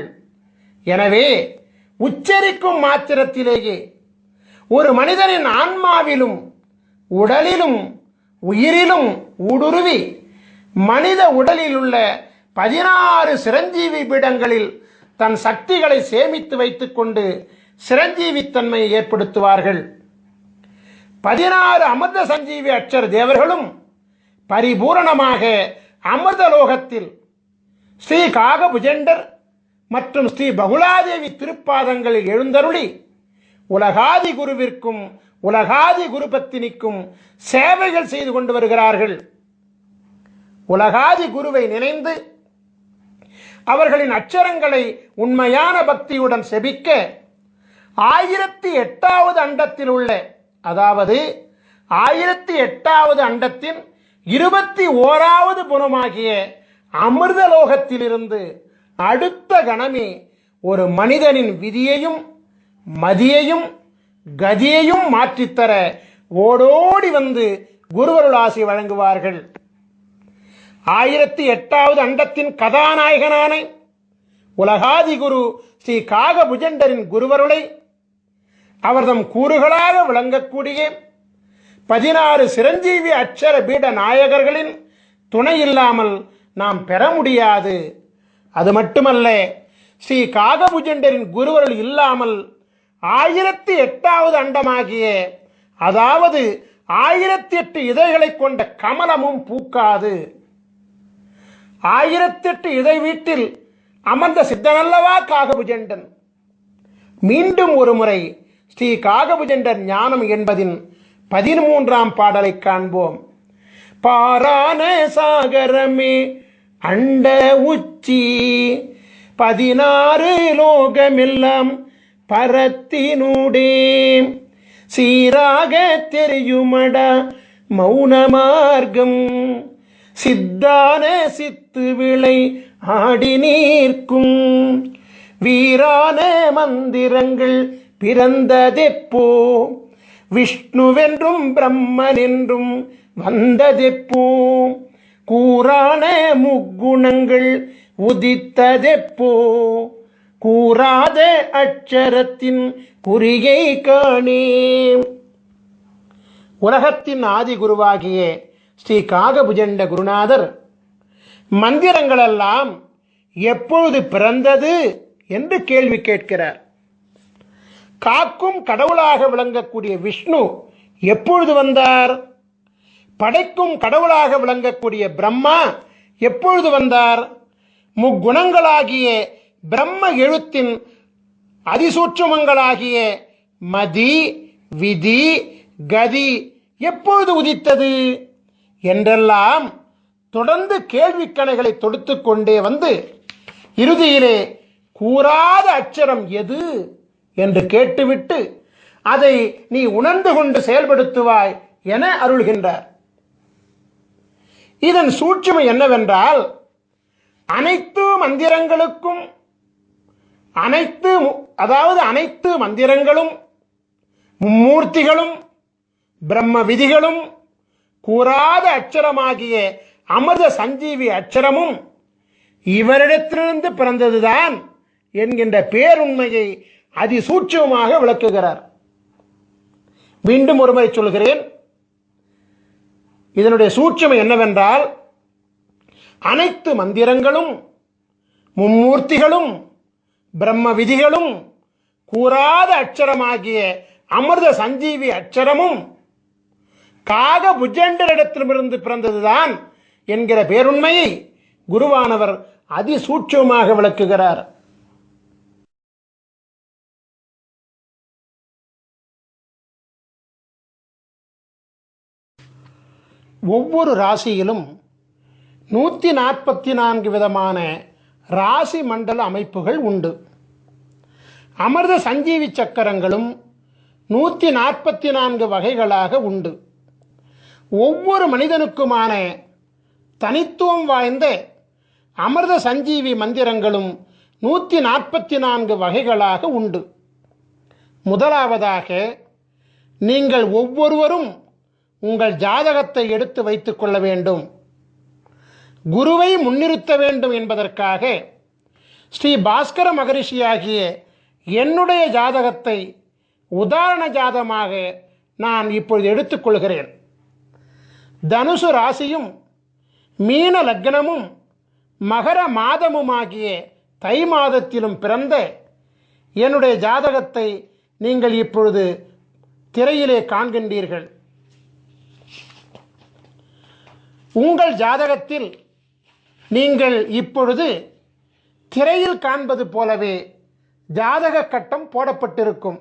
எனவே உச்சரிக்கும் மாத்திரத்திலேயே ஒரு மனிதனின் ஆன்மாவிலும் உடலிலும் உயிரிலும் ஊடுருவி மனித உடலில் உள்ள 16 சிரஞ்சீவி பீடங்களில் தன் சக்திகளை சேமித்து வைத்துக் கொண்டு சிரஞ்சீவித்தன்மையை ஏற்படுத்துவார்கள். 16 அமிர்த சஞ்சீவி அட்சர தேவர்களும் பரிபூரணமாக அமிர்தலோகத்தில் ஸ்ரீ காகபுஜண்டர் மற்றும் ஸ்ரீ பகுலாதேவி திருப்பாதங்களில் எழுந்தருளி உலகாதி குருவிற்கும் உலகாதி குரு பத்தினிக்கும் சேவைகள் செய்து கொண்டு வருகிறார்கள். உலகாதி குருவை நினைந்து அவர்களின் அச்சரங்களை உண்மையான பக்தியுடன் செபிக்க 1008வது அண்டத்தில் உள்ள, அதாவது 1008வது அண்டத்தின் 21வது புனமாகிய அமிர்தலோகத்திலிருந்து அடுத்த கணமே ஒரு மனிதனின் விதியையும் மதியையும் கதியையும் மாற்றித்தர ஓடோடி வந்து குருவருள் ஆசி வழங்குவார்கள். 1008வது அண்டத்தின் கதாநாயகனான உலகாதி குரு ஸ்ரீ காகபுஜண்டரின் குருவருளை அவர்தம் கூறுகளாக விளங்கக்கூடிய 16 சிரஞ்சீவி அட்சர பீட நாயகர்களின் துணை இல்லாமல் நாம் பெற முடியாது. அது மட்டுமல்ல, ஸ்ரீ காகபுஜண்டரின் குருவருள் இல்லாமல் 1008வது அண்டமாகிய, அதாவது 1008 இதழ்களை கொண்ட கமலமும் பூக்காது. 1008 இதழ் வீட்டில் அமர்ந்த சித்தனல்லவா காகபுஜண்டன். மீண்டும் ஒரு முறை ஸ்ரீ காகபுஜண்டர் ஞானம் என்பதின் 13ஆம் பாடலை காண்போம். பாரான சாகரமே அண்ட உச்சி 16 லோகமெல்லாம் பரத்தினூடே சீராக தெரியுமடா மௌன மார்க்கம் சித்தான சித்து விளை ஆடி நீர்க்கும் வீரான மந்திரங்கள் பிறந்ததெப்போ விஷ்ணுவென்றும் பிரம்மனென்றும் வந்ததெப்போ கூறான முக்குணங்கள் உதித்ததெப்போ கூறாத அட்சரத்தின் குறியை காணே. உலகத்தின் ஆதி குருவாகிய ஸ்ரீ காகபுஜண்ட குருநாதர் மந்திரங்களெல்லாம் எப்பொழுது பிறந்தது என்று கேள்வி கேட்கிறார். காக்கும் கடவுளாக விளங்கக்கூடிய விஷ்ணு எப்பொழுது வந்தார்? படைக்கும் கடவுளாக விளங்கக்கூடிய பிரம்மா எப்பொழுது வந்தார்? முக்குணங்களாகிய பிரம்ம எழுத்தின் அதிசூட்சுமங்களாகிய மதி விதி கதி எப்பொழுது உதித்தது என்றெல்லாம் தொடர்ந்து கேள்விக்கணைகளை தொடுத்து கொண்டே வந்து இறுதியிலே கூறாத அட்சரம் எது என்று கேட்டுவிட்டு அதை நீ உணர்ந்து கொண்டு செயல்படுத்துவாய் என அருள்கின்றார். இதன் சூட்சுமை என்னவென்றால், அனைத்து மந்திரங்களுக்கும் அனைத்து மந்திரங்களும் மும்மூர்த்திகளும் பிரம்ம விதிகளும் கூறாத அட்சரமாகிய அமிர்த சஞ்சீவி அட்சரமும் இவரிடத்திலிருந்து பிறந்ததுதான் என்கின்ற பேருண்மையை அதிசூட்சமாக விளக்குகிறார். மீண்டும் ஒருமுறை சொல்கிறேன். இதனுடைய சூட்சுமை என்னவென்றால், அனைத்து மந்திரங்களும் மும்மூர்த்திகளும் பிரம்ம விதிகளும் கூறாத அட்சரமாகிய அமிர்த சஞ்சீவி அட்சரமும் காகபுஜண்டரிடத்திலிருந்து பிறந்ததுதான் என்கிற பேருண்மையை குருவானவர் அதிசூட்சமாக விளக்குகிறார். ஒவ்வொரு ராசியிலும் 144 விதமான ராசி மண்டல அமைப்புகள் உண்டு. அமிர்த சஞ்சீவி சக்கரங்களும் 144 வகைகளாக உண்டு. ஒவ்வொரு மனிதனுக்குமான தனித்துவம் வாய்ந்த அமிர்த சஞ்சீவி மந்திரங்களும் 144 வகைகளாக உண்டு. முதலாவதாக, நீங்கள் ஒவ்வொருவரும் உங்கள் ஜாதகத்தை எடுத்து வைத்துக் கொள்ள வேண்டும். குருவை முன்னிறுத்த வேண்டும் என்பதற்காக ஸ்ரீ பாஸ்கர மகரிஷியாகிய என்னுடைய ஜாதகத்தை உதாரண ஜாதகமாக நான் இப்பொழுது எடுத்துக்கொள்கிறேன். தனுசு ராசியும் மீன லக்னமும் மகர மாதமுமாகிய தை மாதத்திலும் பிறந்த என்னுடைய ஜாதகத்தை நீங்கள் இப்பொழுது திரையிலே காண்கின்றீர்கள். உங்கள் ஜாதகத்தில் நீங்கள் இப்பொழுது திரையில் காண்பது போலவே ஜாதக கட்டம் போடப்பட்டிருக்கும்.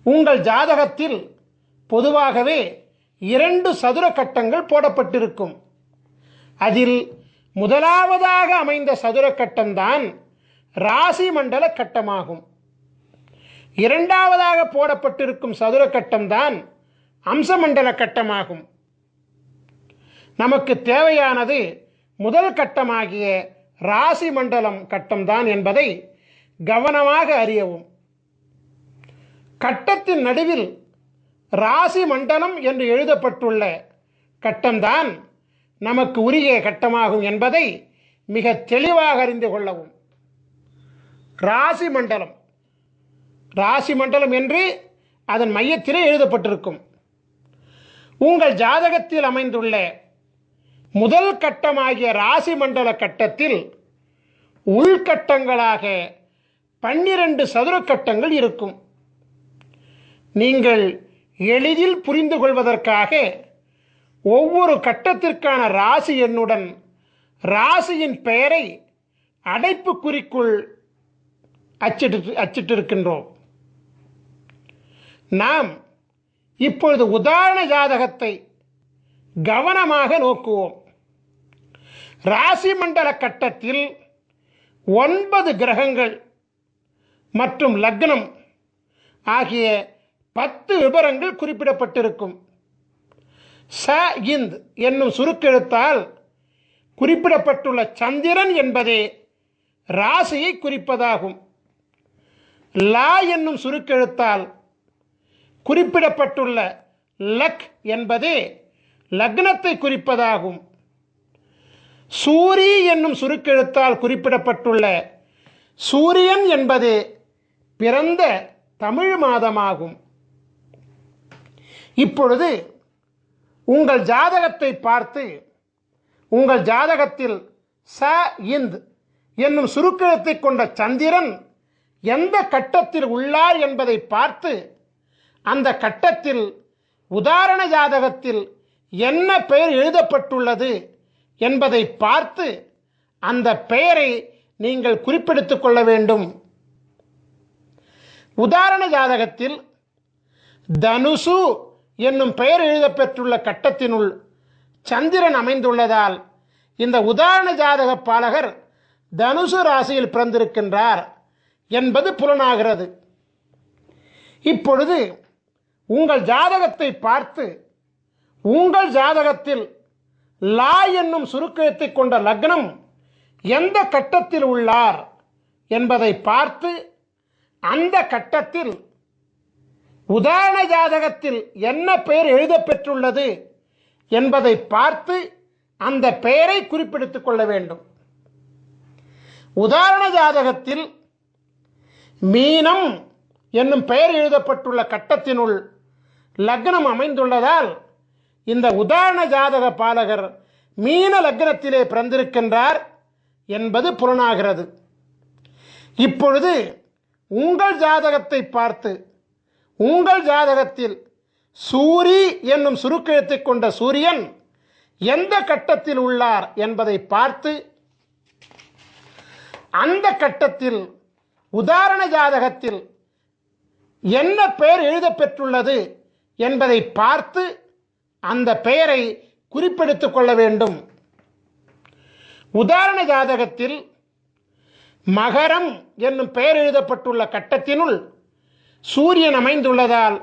உங்கள் ஜாதகத்தில் பொதுவாகவே 2 சதுர கட்டங்கள் போடப்பட்டிருக்கும். அதில் முதலாவதாக அமைந்த சதுர கட்டம்தான் ராசி மண்டல கட்டமாகும். இரண்டாவதாக போடப்பட்டிருக்கும் சதுர கட்டம்தான் அம்சமண்டல கட்டமாகும். நமக்கு தேவையானது முதல் கட்டமாகிய ராசி மண்டலம் கட்டம்தான் என்பதை கவனமாக அறியவும். கட்டத்தின் நடுவில் ராசி மண்டலம் என்று எழுதப்பட்டுள்ள கட்டம்தான் நமக்கு உரிய கட்டமாகும் என்பதை மிக தெளிவாக அறிந்து கொள்ளவும். ராசி மண்டலம் ராசி மண்டலம் என்று அதன் மையத்திலே எழுதப்பட்டிருக்கும். உங்கள் ஜாதகத்தில் அமைந்துள்ள முதல் கட்டமாகிய ராசி மண்டல கட்டத்தில் உள்கட்டங்களாக 12 சதுர கட்டங்கள் இருக்கும். நீங்கள் எளிதில் புரிந்து கொள்வதற்காக ஒவ்வொரு கட்டத்திற்கான ராசி எண்ணுடன் ராசியின் பெயரை அடைப்புக்குறிக்குள் அச்சிட்டிருக்கின்றோம். நாம் இப்பொழுது உதாரண ஜாதகத்தை கவனமாக நோக்குவோம். ராசி மண்டல கட்டத்தில் 9 கிரகங்கள் மற்றும் லக்னம் ஆகிய 10 விபரங்கள் குறிப்பிடப்பட்டிருக்கும். ச இந்த் என்னும் சுருக்கெழுத்தால் குறிப்பிடப்பட்டுள்ள சந்திரன் என்பதே ராசியை குறிப்பதாகும். லா என்னும் சுருக்கெழுத்தால் குறிப்பிடப்பட்டுள்ள லக் என்பதே லக்னத்தை குறிப்பதாகும். சூரி என்னும் சுருக்கெழுத்தால் குறிப்பிடப்பட்டுள்ள சூரியன் என்பதே பிறந்த தமிழ் மாதமாகும். இப்பொழுது உங்கள் ஜாதகத்தை பார்த்து உங்கள் ஜாதகத்தில் ச இந்த் என்னும் சுருக்கெழுத்தை கொண்ட சந்திரன் எந்த கட்டத்தில் உள்ளார் என்பதை பார்த்து அந்த கட்டத்தில் உதாரண ஜாதகத்தில் என்ன பெயர் எழுதப்பட்டுள்ளது என்பதை பார்த்து அந்த பெயரை நீங்கள் குறிப்பெடுத்துக் கொள்ள வேண்டும். உதாரண ஜாதகத்தில் தனுசு என்னும் பெயர் எழுதப்பெற்றுள்ள கட்டத்தினுள் சந்திரன் அமைந்துள்ளதால் இந்த உதாரண ஜாதக பாலகர் தனுசு ராசியில் பிறந்திருக்கின்றார் என்பது புலனாகிறது. இப்பொழுது உங்கள் ஜாதகத்தை பார்த்து உங்கள் ஜாதகத்தில் லா என்னும் சுருக்கெழுத்தை கொண்ட லக்னம் எந்த கட்டத்தில் உள்ளார் என்பதை பார்த்து அந்த கட்டத்தில் உதாரண ஜாதகத்தில் என்ன பெயர் எழுதப்பெற்றுள்ளது என்பதை பார்த்து அந்த பெயரை குறிப்பிடுத்திக் கொள்ள வேண்டும். உதாரண ஜாதகத்தில் மீனம் என்னும் பெயர் எழுதப்பட்டுள்ள கட்டத்தினுள் லக்னம் அமைந்துள்ளதால் இந்த உதாரண ஜாதக பாலகர் மீன லக்னத்திலே பிறந்திருக்கின்றார் என்பது புலனாகிறது. இப்பொழுது உங்கள் ஜாதகத்தை பார்த்து உங்கள் ஜாதகத்தில் சூரி என்னும் சுருக்கெழுத்தை கொண்ட சூரியன் எந்த கட்டத்தில் உள்ளார் என்பதை பார்த்து அந்த கட்டத்தில் உதாரண ஜாதகத்தில் என்ன பெயர் எழுதப்பெற்றுள்ளது என்பதை பார்த்து அந்த பெயரை குறிப்பெடுத்துக் கொள்ள வேண்டும். உதாரண ஜாதகத்தில் மகரம் என்னும் பெயர் எழுதப்பட்டுள்ள கட்டத்தினுள் சூரியன் அமைந்துள்ளதால்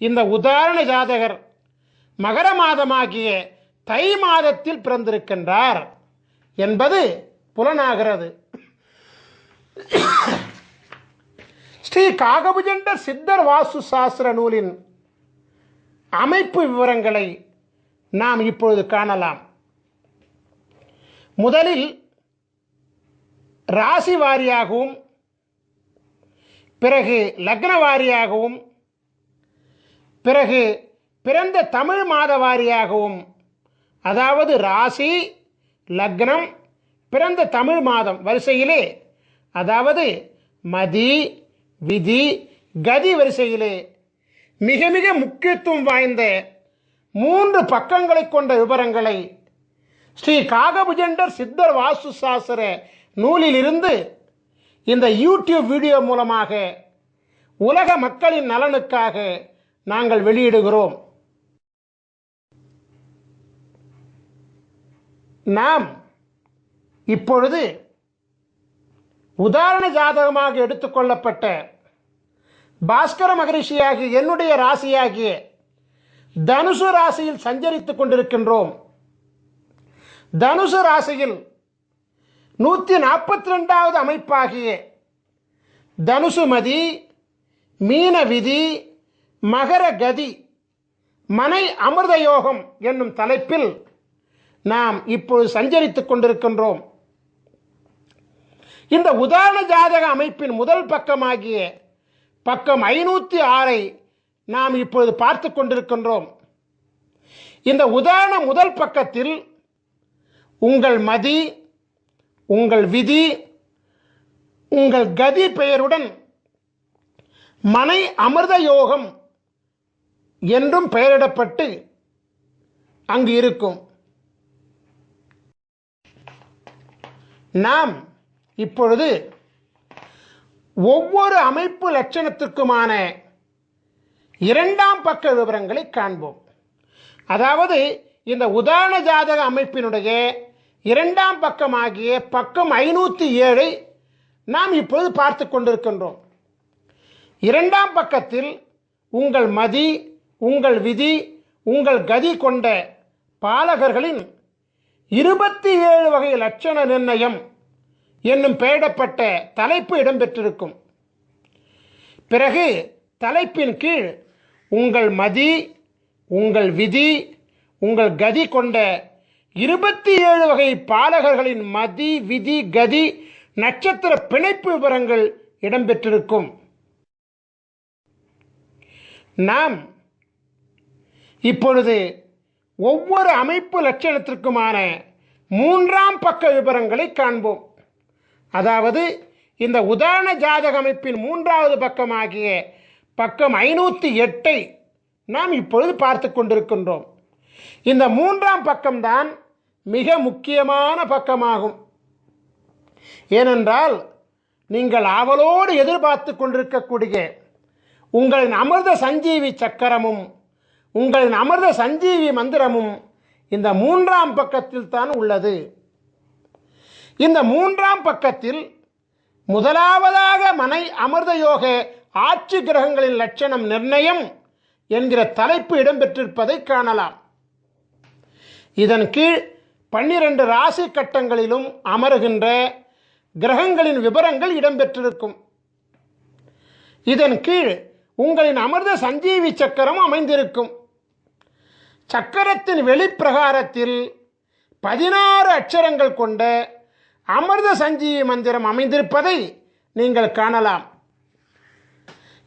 இந்த உதாரண ஜாதகர் மகர மாதமாகிய தை மாதத்தில் பிறந்திருக்கின்றார் என்பது புலனாகிறது. ஸ்ரீ காகபுஜண்டர் சித்தர் வாஸ்து சாஸ்திர நூலின் அமைப்பு விவரங்களை நாம் இப்பொழுது காணலாம். முதலில் ராசி வாரியாகவும் பிறகு லக்ன வாரியாகவும் பிறகு பிறந்த தமிழ் மாத வாரியாகவும், அதாவது ராசி லக்னம் பிறந்த தமிழ் மாதம் வரிசையிலே, அதாவது மதி விதி கதி வரிசையிலே மிக மிக முக்கியத்துவம் வாய்ந்த 3 பக்கங்களை கொண்ட விவரங்களை ஸ்ரீ காகபுஜண்டர் சித்தர் வாஸ்து சாஸ்திர நூலிலிருந்து இந்த யூடியூப் வீடியோ மூலமாக உலக மக்களின் நலனுக்காக நாங்கள் வெளியிடுகிறோம். நாம் இப்பொழுது உதாரண ஜாதகமாக எடுத்துக்கொள்ளப்பட்ட பாஸ்கர மகரிஷியாகிய என்னுடைய ராசியாகிய தனுசு ராசியில் சஞ்சரித்துக் கொண்டிருக்கின்றோம். தனுசு ராசியில் 142வது அமைப்பாகிய தனுசு மதி மீன விதி மகர கதி மனை அமிர்த யோகம் என்னும் தலைப்பில் நாம் இப்பொழுது சஞ்சரித்துக் கொண்டிருக்கின்றோம். இந்த உதாரண ஜாதக அமைப்பின் முதல் பக்கமாகிய பக்கம் 506 நாம் இப்பொழுது பார்த்து கொண்டிருக்கின்றோம். இந்த உதாரண முதல் பக்கத்தில் உங்கள் மதி உங்கள் விதி உங்கள் கதி பெயருடன் மனை அமிர்த யோகம் என்றும் பெயரிடப்பட்டு அங்கு இருக்கும். நாம் இப்பொழுது ஒவ்வொரு அமைப்பு லட்சணத்திற்குமான 2ஆம் பக்க விவரங்களை காண்போம். அதாவது இந்த உதாரண ஜாதக அமைப்பினுடைய 2ஆம் பக்கமாகிய பக்கம் 507 நாம் இப்பொழுது பார்த்து கொண்டிருக்கின்றோம். 2ஆம் பக்கத்தில் உங்கள் மதி உங்கள் விதி உங்கள் கதி கொண்ட பாலகர்களின் 27 வகை லட்சண நிர்ணயம் என்னும் பெயரிடப்பட்ட தலைப்பு இடம்பெற்றிருக்கும். பிறகு தலைப்பின் கீழ் உங்கள் மதி உங்கள் விதி உங்கள் கதி கொண்ட 27 வகை பாலகர்களின் மதி விதி கதி நட்சத்திர பிணைப்பு விவரங்கள் இடம்பெற்றிருக்கும். நாம் இப்பொழுது ஒவ்வொரு அமைப்பு லட்சணத்திற்குமான 3ஆம் பக்க விவரங்களை காண்போம். அதாவது இந்த உதாரண ஜாதக அமைப்பின் 3வது பக்கமாகிய பக்கம் 508 நாம் இப்பொழுது பார்த்து கொண்டிருக்கின்றோம். இந்த 3ஆம் பக்கம்தான் மிக முக்கியமான பக்கமாகும். ஏனென்றால் நீங்கள் ஆவலோடு எதிர்பார்த்து கொண்டிருக்கக்கூடிய உங்களின் அமிர்த சஞ்சீவி சக்கரமும் உங்களின் அமிர்த சஞ்சீவி மந்திரமும் இந்த 3ஆம் பக்கத்தில் தான் உள்ளது. இந்த 3ஆம் பக்கத்தில் முதலாவதாக மனை அமிர்த யோக ஆட்சி கிரகங்களின் லட்சணம் நிர்ணயம் என்கிற தலைப்பு இடம்பெற்றிருப்பதை காணலாம். இதன் கீழ் 12 ராசி கட்டங்களிலும் அமருகின்ற கிரகங்களின் விவரங்கள் இடம்பெற்றிருக்கும். இதன் கீழ் உங்களின் அமிர்த சஞ்சீவி சக்கரம் அமைந்திருக்கும். சக்கரத்தின் வெளிப்பிரகாரத்தில் 16 அட்சரங்கள் கொண்ட அமிர்த சஞ்சீவி மந்திரம் அமைந்திருப்பதை நீங்கள் காணலாம்.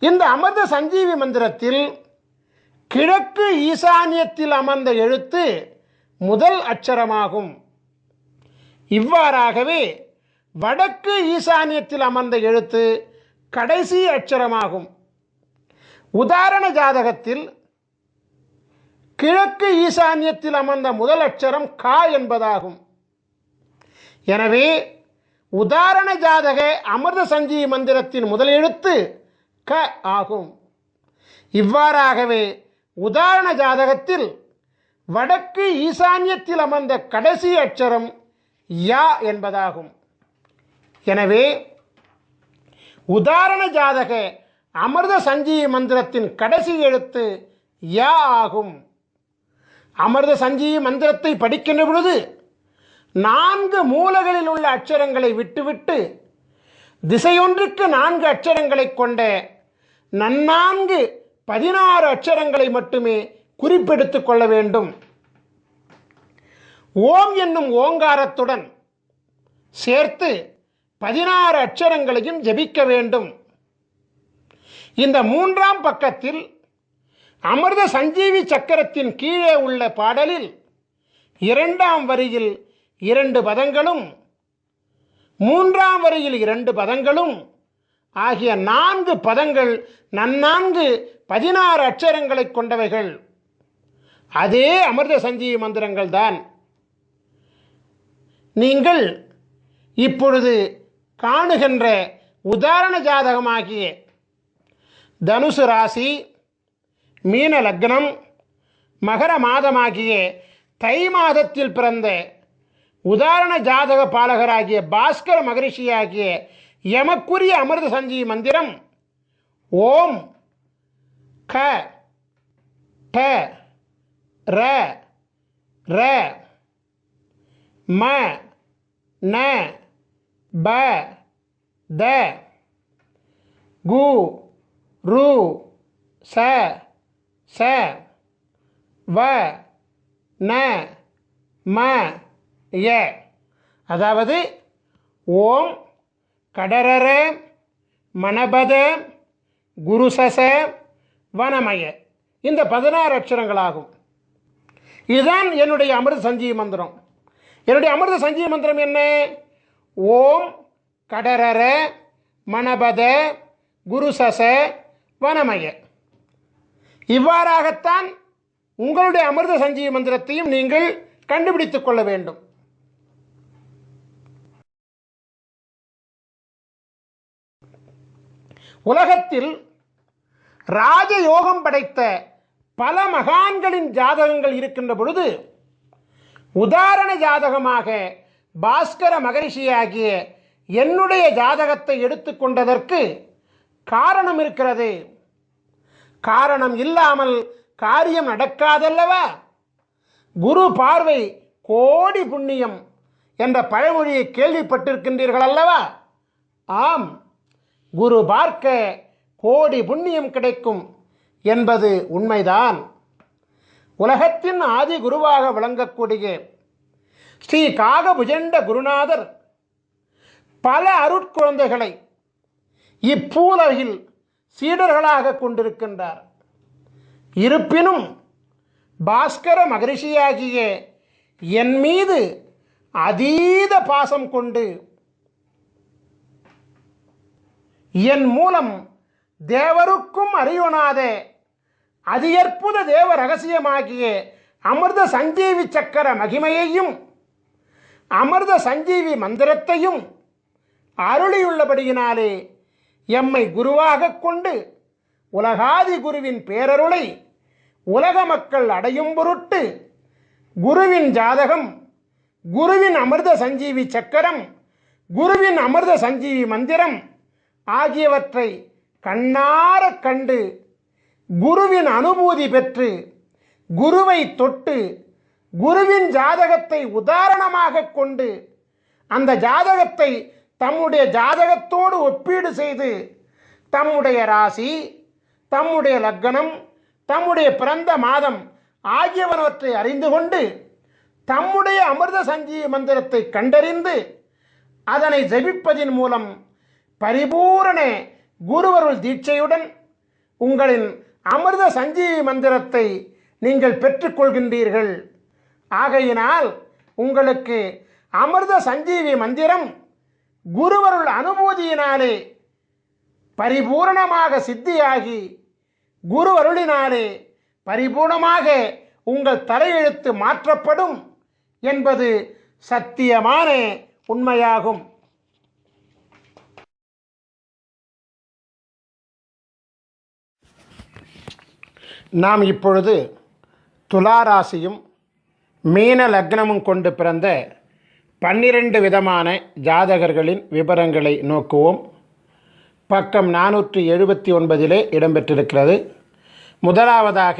இந்த அமிர்த சஞ்சீவி மந்திரத்தில் கிழக்கு ஈசானியத்தில் அமர்ந்த எழுத்து முதல் அட்சரமாகும். இவ்வாறாகவே வடக்கு ஈசானியத்தில் அமர்ந்த எழுத்து கடைசி அட்சரமாகும். உதாரண ஜாதகத்தில் கிழக்கு ஈசானியத்தில் அமர்ந்த முதல் அட்சரம் கா என்பதாகும். எனவே உதாரண ஜாதக அமிர்த சஞ்சீவி மந்திரத்தின் முதல் எழுத்து க ஆகும். இவ்வாறாகவே உதாரண ஜாதகத்தில் வடக்கு ஈசானியத்தில் அமர்ந்த கடைசி அட்சரம் யா என்பதாகும். எனவே உதாரண ஜாதக அமிர்த சஞ்சீவி மந்திரத்தின் கடைசி எழுத்து யா ஆகும். அமிர்த சஞ்சீவி மந்திரத்தை படிக்கின்ற பொழுது 4 மூலைகளில் உள்ள அட்சரங்களை விட்டுவிட்டு திசையொன்றுக்கு 4 அட்சரங்களை கொண்ட நன்னான்கு 16 அட்சரங்களை மட்டுமே குறிப்பெடுத்துக் கொள்ள வேண்டும். ஓம் என்னும் ஓங்காரத்துடன் சேர்த்து 16 அட்சரங்களையும் ஜபிக்க வேண்டும். இந்த 3ஆம் பக்கத்தில் அமிர்த சஞ்சீவி சக்கரத்தின் கீழே உள்ள பாடலில் 2ஆம் வரியில் 2 பதங்களும் 3ஆம் வரியில் 2 பதங்களும் ஆகிய 4 பதங்கள் நன்னான்கு 16 அட்சரங்களை கொண்டவைகள். அதே அமிர்த சஞ்சீவி மந்திரங்கள் தான். நீங்கள் இப்பொழுது காணுகின்ற உதாரண ஜாதகமாகிய தனுசு ராசி, மீன லக்னம், மகர மாதமாகிய தை மாதத்தில் பிறந்த உதாரண ஜாதக பாலகராகிய பாஸ்கர மகரிஷியாகிய எமக்குரிய அமிர்த சஞ்சீவி மந்திரம் ஓம் க ட ர ர ம ந ப த கு ரு ச ச வ ந ம ய. அதாவது ஓம் கடரர மணபத குருசச வனமய, இந்த 16 அட்சரங்களாகும். இதுதான் என்னுடைய அமிர்த சஞ்சீவி மந்திரம். என்னுடைய அமிர்த சஞ்சீவி மந்திரம் என்ன? ஓம் கடரர மணபத குருசச வனமய. இவ்வாறாகத்தான் உங்களுடைய அமிர்த சஞ்சீவி மந்திரத்தையும் நீங்கள் கண்டுபிடித்துக் கொள்ள வேண்டும். உலகத்தில் ராஜயோகம் படைத்த பல மகான்களின் ஜாதகங்கள் இருக்கின்ற பொழுது உதாரண ஜாதகமாக பாஸ்கர மகரிஷியாகிய என்னுடைய ஜாதகத்தை எடுத்துக்கொண்டதற்கு காரணம் இருக்கிறது. காரணம் இல்லாமல் காரியம் நடக்காதல்லவா? குரு பார்வை கோடி புண்ணியம் என்ற பழமொழியை கேள்விப்பட்டிருக்கின்றீர்கள் அல்லவா? ஆம், குரு பார்க்க கோடி புண்ணியம் கிடைக்கும் என்பது உண்மைதான். உலகத்தின் ஆதி குருவாக விளங்கக்கூடிய ஸ்ரீ காகபுஜண்ட குருநாதர் பல அருட்குழந்தைகளை இப்பூலகில் சீடர்களாக கொண்டிருக்கின்றார். இருப்பினும் பாஸ்கர மகரிஷியாகிய என் மீது அதீத பாசம் கொண்டு என் மூலம் தேவருக்கும் அறியொணாத அதியற்புத தேவ ரகசியமாகிய அமிர்த சஞ்சீவி சக்கர மகிமையையும் அமிர்த சஞ்சீவி மந்திரத்தையும் அருளியுள்ளபடியினாலே எம்மை குருவாக கொண்டு உலகாதி குருவின் பேரருளை உலக மக்கள் அடையும் பொருட்டு குருவின் ஜாதகம், குருவின் அமிர்த சஞ்சீவி சக்கரம், குருவின் அமிர்த சஞ்சீவி மந்திரம் ஆகியவற்றை கண்ணார கண்டு குருவின் அனுபூதி பெற்று குருவை தொட்டு குருவின் ஜாதகத்தை உதாரணமாக கொண்டு அந்த ஜாதகத்தை தம்முடைய ஜாதகத்தோடு ஒப்பீடு செய்து தம்முடைய ராசி, தம்முடைய லக்னம், தம்முடைய பிறந்த மாதம் ஆகியவற்றை அறிந்து கொண்டு தம்முடைய அமிர்த சஞ்சீவி மந்திரத்தை கண்டறிந்து அதனை ஜபிப்பதின் மூலம் பரிபூரண குருவருள் தீட்சையுடன் உங்களின் அமிர்த சஞ்சீவி மந்திரத்தை நீங்கள் பெற்றுக்கொள்கின்றீர்கள். ஆகையினால் உங்களுக்கு அமிர்த சஞ்சீவி மந்திரம் குருவருள் அனுபூதியினாலே பரிபூரணமாக சித்தியாகி குருவருளினாலே பரிபூர்ணமாக உங்கள் தலையெழுத்து மாற்றப்படும் என்பது சத்தியமான உண்மையாகும். நாம் இப்பொழுது துலா ராசியும் மீன லக்னமும் கொண்டு பிறந்த 12 விதமான ஜாதகர்களின் விவரங்களை நோக்குவோம். பக்கம் 479 இடம்பெற்றிருக்கிறது. முதலாவதாக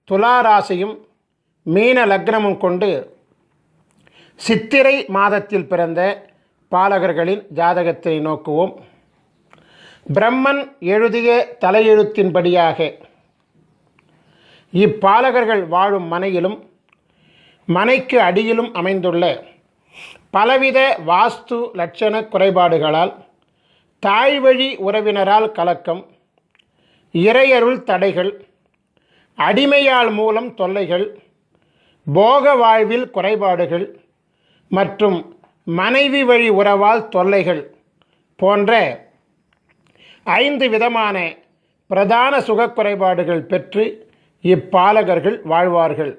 துலா ராசியும் மீன லக்னமும் கொண்டு சித்திரை மாதத்தில் பிறந்த பாலகர்களின் ஜாதகத்தை நோக்குவோம். பிரம்மன் எழுதிய தலையெழுத்தின்படியாக இப்பாலகர்கள் வாழும் மனையிலும் மனைக்கு அடியிலும் அமைந்துள்ள பலவித வாஸ்து லட்சண குறைபாடுகளால் தாய்வழி உறவினரால் கலக்கம், இறையருள் தடைகள், அடிமையால் மூலம் தொல்லைகள், போக வாழ்வில் குறைபாடுகள் மற்றும் மனைவி வழி உறவால் தொல்லைகள் போன்ற 5 விதமான பிரதான சுகக்குறைபாடுகள் பெற்று இப்பாலகர்கள் வாழ்வார்கள்.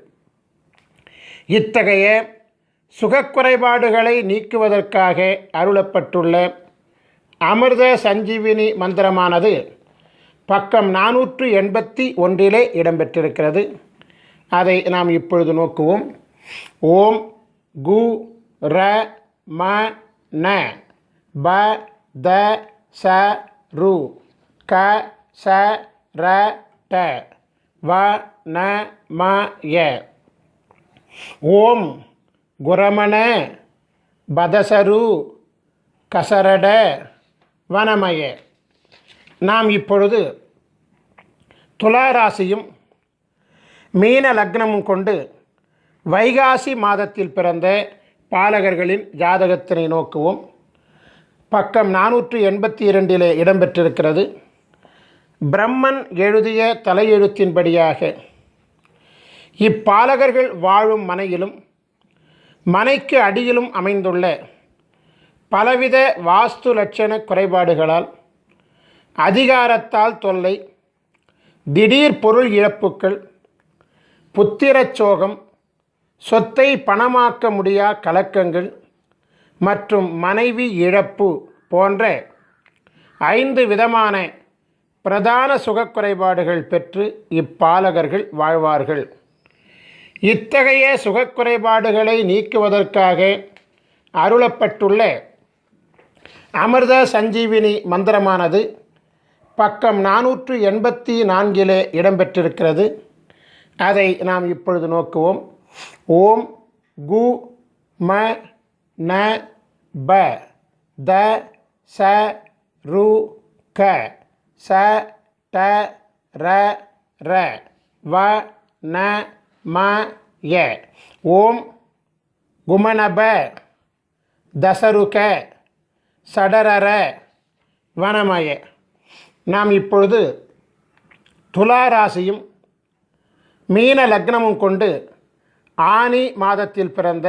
இத்தகைய சுகக்குறைபாடுகளை நீக்குவதற்காக அருளப்பட்டுள்ள அமிர்த சஞ்சீவினி மந்திரமானது பக்கம் 481 இடம்பெற்றிருக்கிறது. அதை நாம் இப்பொழுது நோக்குவோம். ஓம் கு ர ம ந ப த ச ரு க ச ர ட வ ந ம ய. ஓம் குரமண பதசரு கசரட வனமய. நாம் இப்பொழுது துலா ராசியும் மீன லக்னமும் கொண்டு வைகாசி மாதத்தில் பிறந்த பாலகர்களின் ஜாதகத்தினை நோக்குவோம். பக்கம் 482 இடம்பெற்றிருக்கிறது. பிரம்மன் எழுதிய தலையெழுத்தின்படியாக இப்பாலகர்கள் வாழும் மனையிலும் மனைக்கு அடியிலும் அமைந்துள்ள பலவித வாஸ்து லட்சண குறைபாடுகளால் அதிகாரத்தால் தொல்லை, திடீர் பொருள் இழப்புக்கள், புத்திரச்சோகம், சொத்தை பணமாக்க முடியா கலக்கங்கள் மற்றும் மனைவி இழப்பு போன்ற 5 விதமான பிரதான சுகக்குறைபாடுகள் பெற்று இப்பாலகர்கள் வாழ்வார்கள். இத்தகைய சுகக்குறைபாடுகளை நீக்குவதற்காக அருளப்பட்டுள்ள அமிர்த சஞ்சீவினி மந்திரமானது பக்கம் 484 இடம்பெற்றிருக்கிறது. அதை நாம் இப்பொழுது நோக்குவோம். ஓம் கு ம ந ப த ச ரு க ச ட ர ர வ ந ம ய. ஓம் குமணப தசருக சடரர வனமய. நாம் இப்பொழுது துலா ராசியும் மீன லக்னமும் கொண்டு ஆனி மாதத்தில் பிறந்த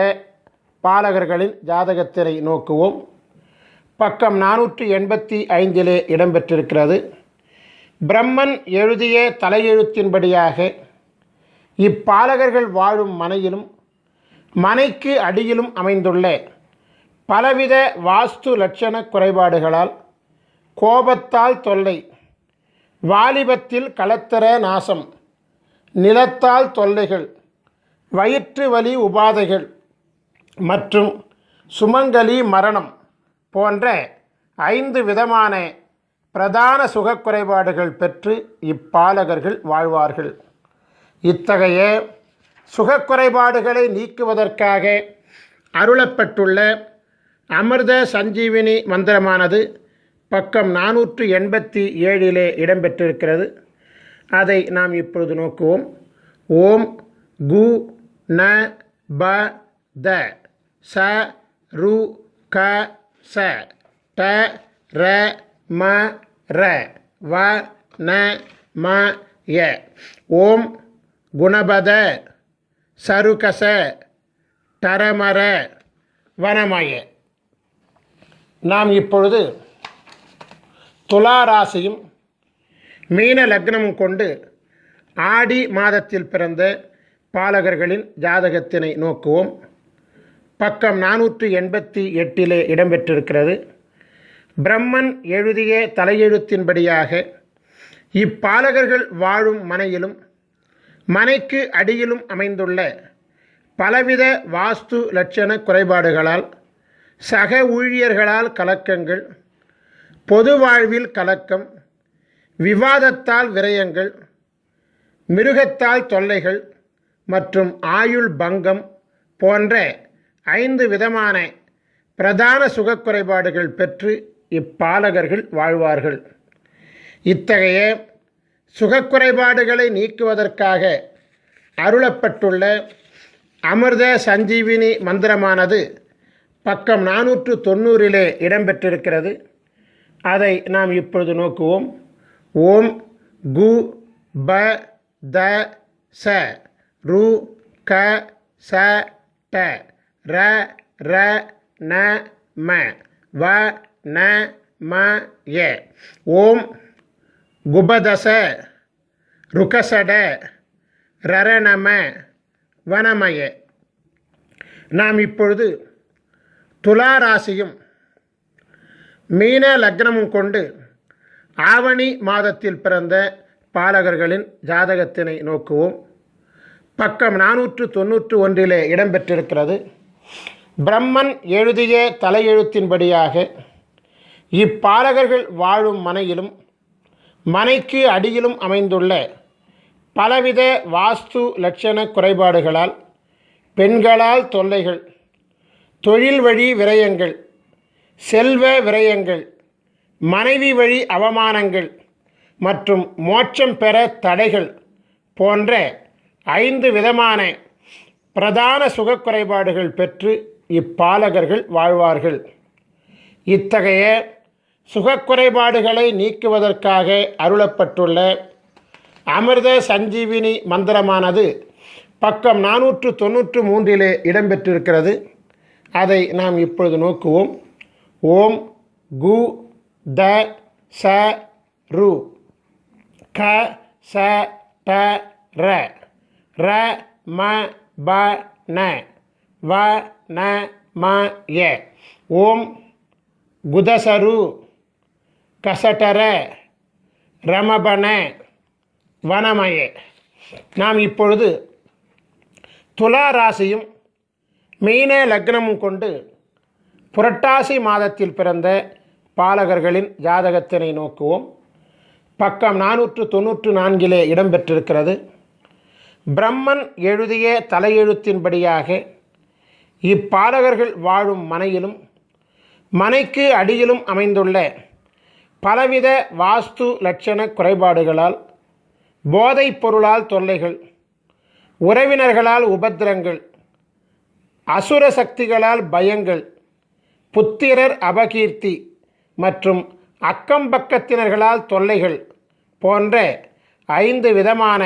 பாலகர்களின் ஜாதகத்தினை நோக்குவோம். பக்கம் 485 இடம்பெற்றிருக்கிறது. பிரம்மன் எழுதிய தலையெழுத்தின்படியாக இப்பாலகர்கள் வாழும் மனையிலும் மனைக்கு அடியிலும் அமைந்துள்ள பலவித வாஸ்து லட்சண குறைபாடுகளால் கோபத்தால் தொல்லை, வாலிபத்தில் கலத்தர நாசம், நிலத்தால் தொல்லைகள், வயிற்று வலி உபாதைகள் மற்றும் சுமங்கலி மரணம் போன்ற 5 விதமான பிரதான சுகக்குறைபாடுகள் பெற்று இப்பாலகர்கள் வாழ்வார்கள். இத்தகைய சுகக்குறைபாடுகளை நீக்குவதற்காக அருளப்பட்டுள்ள அமிர்த சஞ்சீவினி மந்திரமானது பக்கம் 487 இடம்பெற்றிருக்கிறது. அதை நாம் இப்பொழுது நோக்குவோம். ஓம் கு ந ப த ச ரு க ச ட ர ம ர வ ந ம ய. ஓம் குணபத சருகச டரமர வனமய. நாம் இப்பொழுது துலா ராசியும் மீன லக்னமும் கொண்டு ஆடி மாதத்தில் பிறந்த பாலகர்களின் ஜாதகத்தினை நோக்குவோம். பக்கம் 488 இடம்பெற்றிருக்கிறது. பிரம்மன் எழுதிய தலையெழுத்தின்படியாக இப்பாலகர்கள் வாழும் மனையிலும் மனைக்கு அடியிலும் அமைந்துள்ள பலவித வாஸ்து லட்சண குறைபாடுகளால், சக ஊழியர்களால் கலக்கங்கள், பொது வாழ்வில் கலக்கம், விவாதத்தால் விரயங்கள், மிருகத்தால் தொல்லைகள் மற்றும் ஆயுள் பங்கம் போன்ற 5 விதமான பிரதான சுகக்குறைபாடுகள் பெற்று இப்பாலகர்கள் வாழ்வார்கள். இத்தகைய சுகக்குறைபாடுகளை நீக்குவதற்காக அருளப்பட்டுள்ள அமிர்த சஞ்சீவினி மந்திரமானது பக்கம் 490 இடம்பெற்றிருக்கிறது. அதை நாம் இப்பொழுது நோக்குவோம். ஓம் கு ப த ச ரு க ச ட ர ர ந ம வ ந ம ய. ஓம் குபதச ருகசட ரரணம வனமய. நாம் இப்பொழுது துலா ராசியும் மீன லக்னமும் கொண்டு ஆவணி மாதத்தில் பிறந்த பாலகர்களின் ஜாதகத்தினை நோக்குவோம். பக்கம் 491 இடம்பெற்றிருக்கிறது. பிரம்மன் எழுதிய தலையெழுத்தின்படியாக இப்பாலகர்கள் வாழும் மனையிலும் மனைக்கு அடியிலும் அமைந்துள்ள பலவித வாஸ்து லட்சண குறைபாடுகளால் பெண்களால் தொல்லைகள், தொழில் வழி விரயங்கள், செல்வ விரயங்கள், மனைவி வழி அவமானங்கள் மற்றும் மோட்சம் பெற தடைகள் போன்ற 5 விதமான பிரதான சுகக்குறைபாடுகள் பெற்று இப்பாலகர்கள் வாழ்வார்கள். இத்தகைய சுகக்குறைபாடுகளை நீக்குவதற்காக அருளப்பட்டுள்ள அமிர்த சஞ்சீவினி மந்திரமானது பக்கம் 493 இடம்பெற்றிருக்கிறது. அதை நாம் இப்பொழுது நோக்குவோம். ஓம் கு த ச ரு க ச ட ர ர ம ப ந வ ந ம ய. ஓம் குதசரு கசடர ரமபன வனமய. நாம் இப்பொழுது துலா ராசியும் மீன லக்னமும் கொண்டு புரட்டாசி மாதத்தில் பிறந்த பாலகர்களின் ஜாதகத்தினை நோக்குவோம். பக்கம் 494 இடம்பெற்றிருக்கிறது. பிரம்மன் எழுதிய தலையெழுத்தின்படியாக இப்பாலகர்கள் வாழும் மனையிலும் மனைக்கு அடியிலும் அமைந்துள்ள பலவித வாஸ்து லட்சண குறைபாடுகளால், போதைப் பொருளால் தொல்லைகள், உறவினர்களால் உபத்திரங்கள், அசுர சக்திகளால் பயங்கள், புத்திரர் அபகீர்த்தி மற்றும் அக்கம்பக்கத்தினர்களால் தொல்லைகள் போன்ற 5 விதமான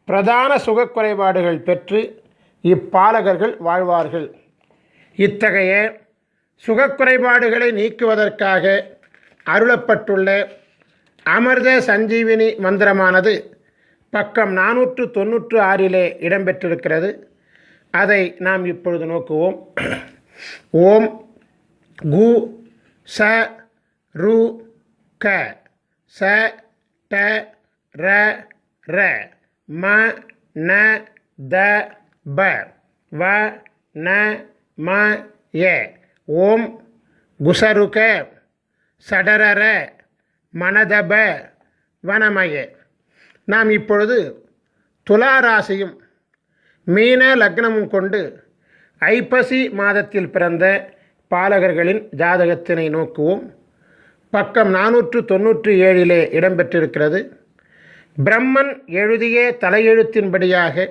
பிரதான சுகக்குறைபாடுகள் பெற்று இப்பாலகர்கள் வாழ்வார்கள். இத்தகைய சுகக்குறைபாடுகளை நீக்குவதற்காக அருளப்பட்டுள்ள அமிர்த சஞ்சீவினி மந்திரமானது பக்கம் 496 இடம்பெற்றிருக்கிறது. அதை நாம் இப்பொழுது நோக்குவோம். ஓம் கு ச ரு க ச ட ர ர ம ந த ப வ ந ம ய. ஓம் குசருக சடரர மனதப வனமய. நாம் இப்பொழுது துலா ராசியும் மீன லக்னமும் கொண்டு ஐப்பசி மாதத்தில் பிறந்த பாலகர்களின் ஜாதகத்தினை நோக்குவோம். பக்கம் 497 இடம்பெற்றிருக்கிறது. பிரம்மன் எழுதிய தலையெழுத்தின்படியாக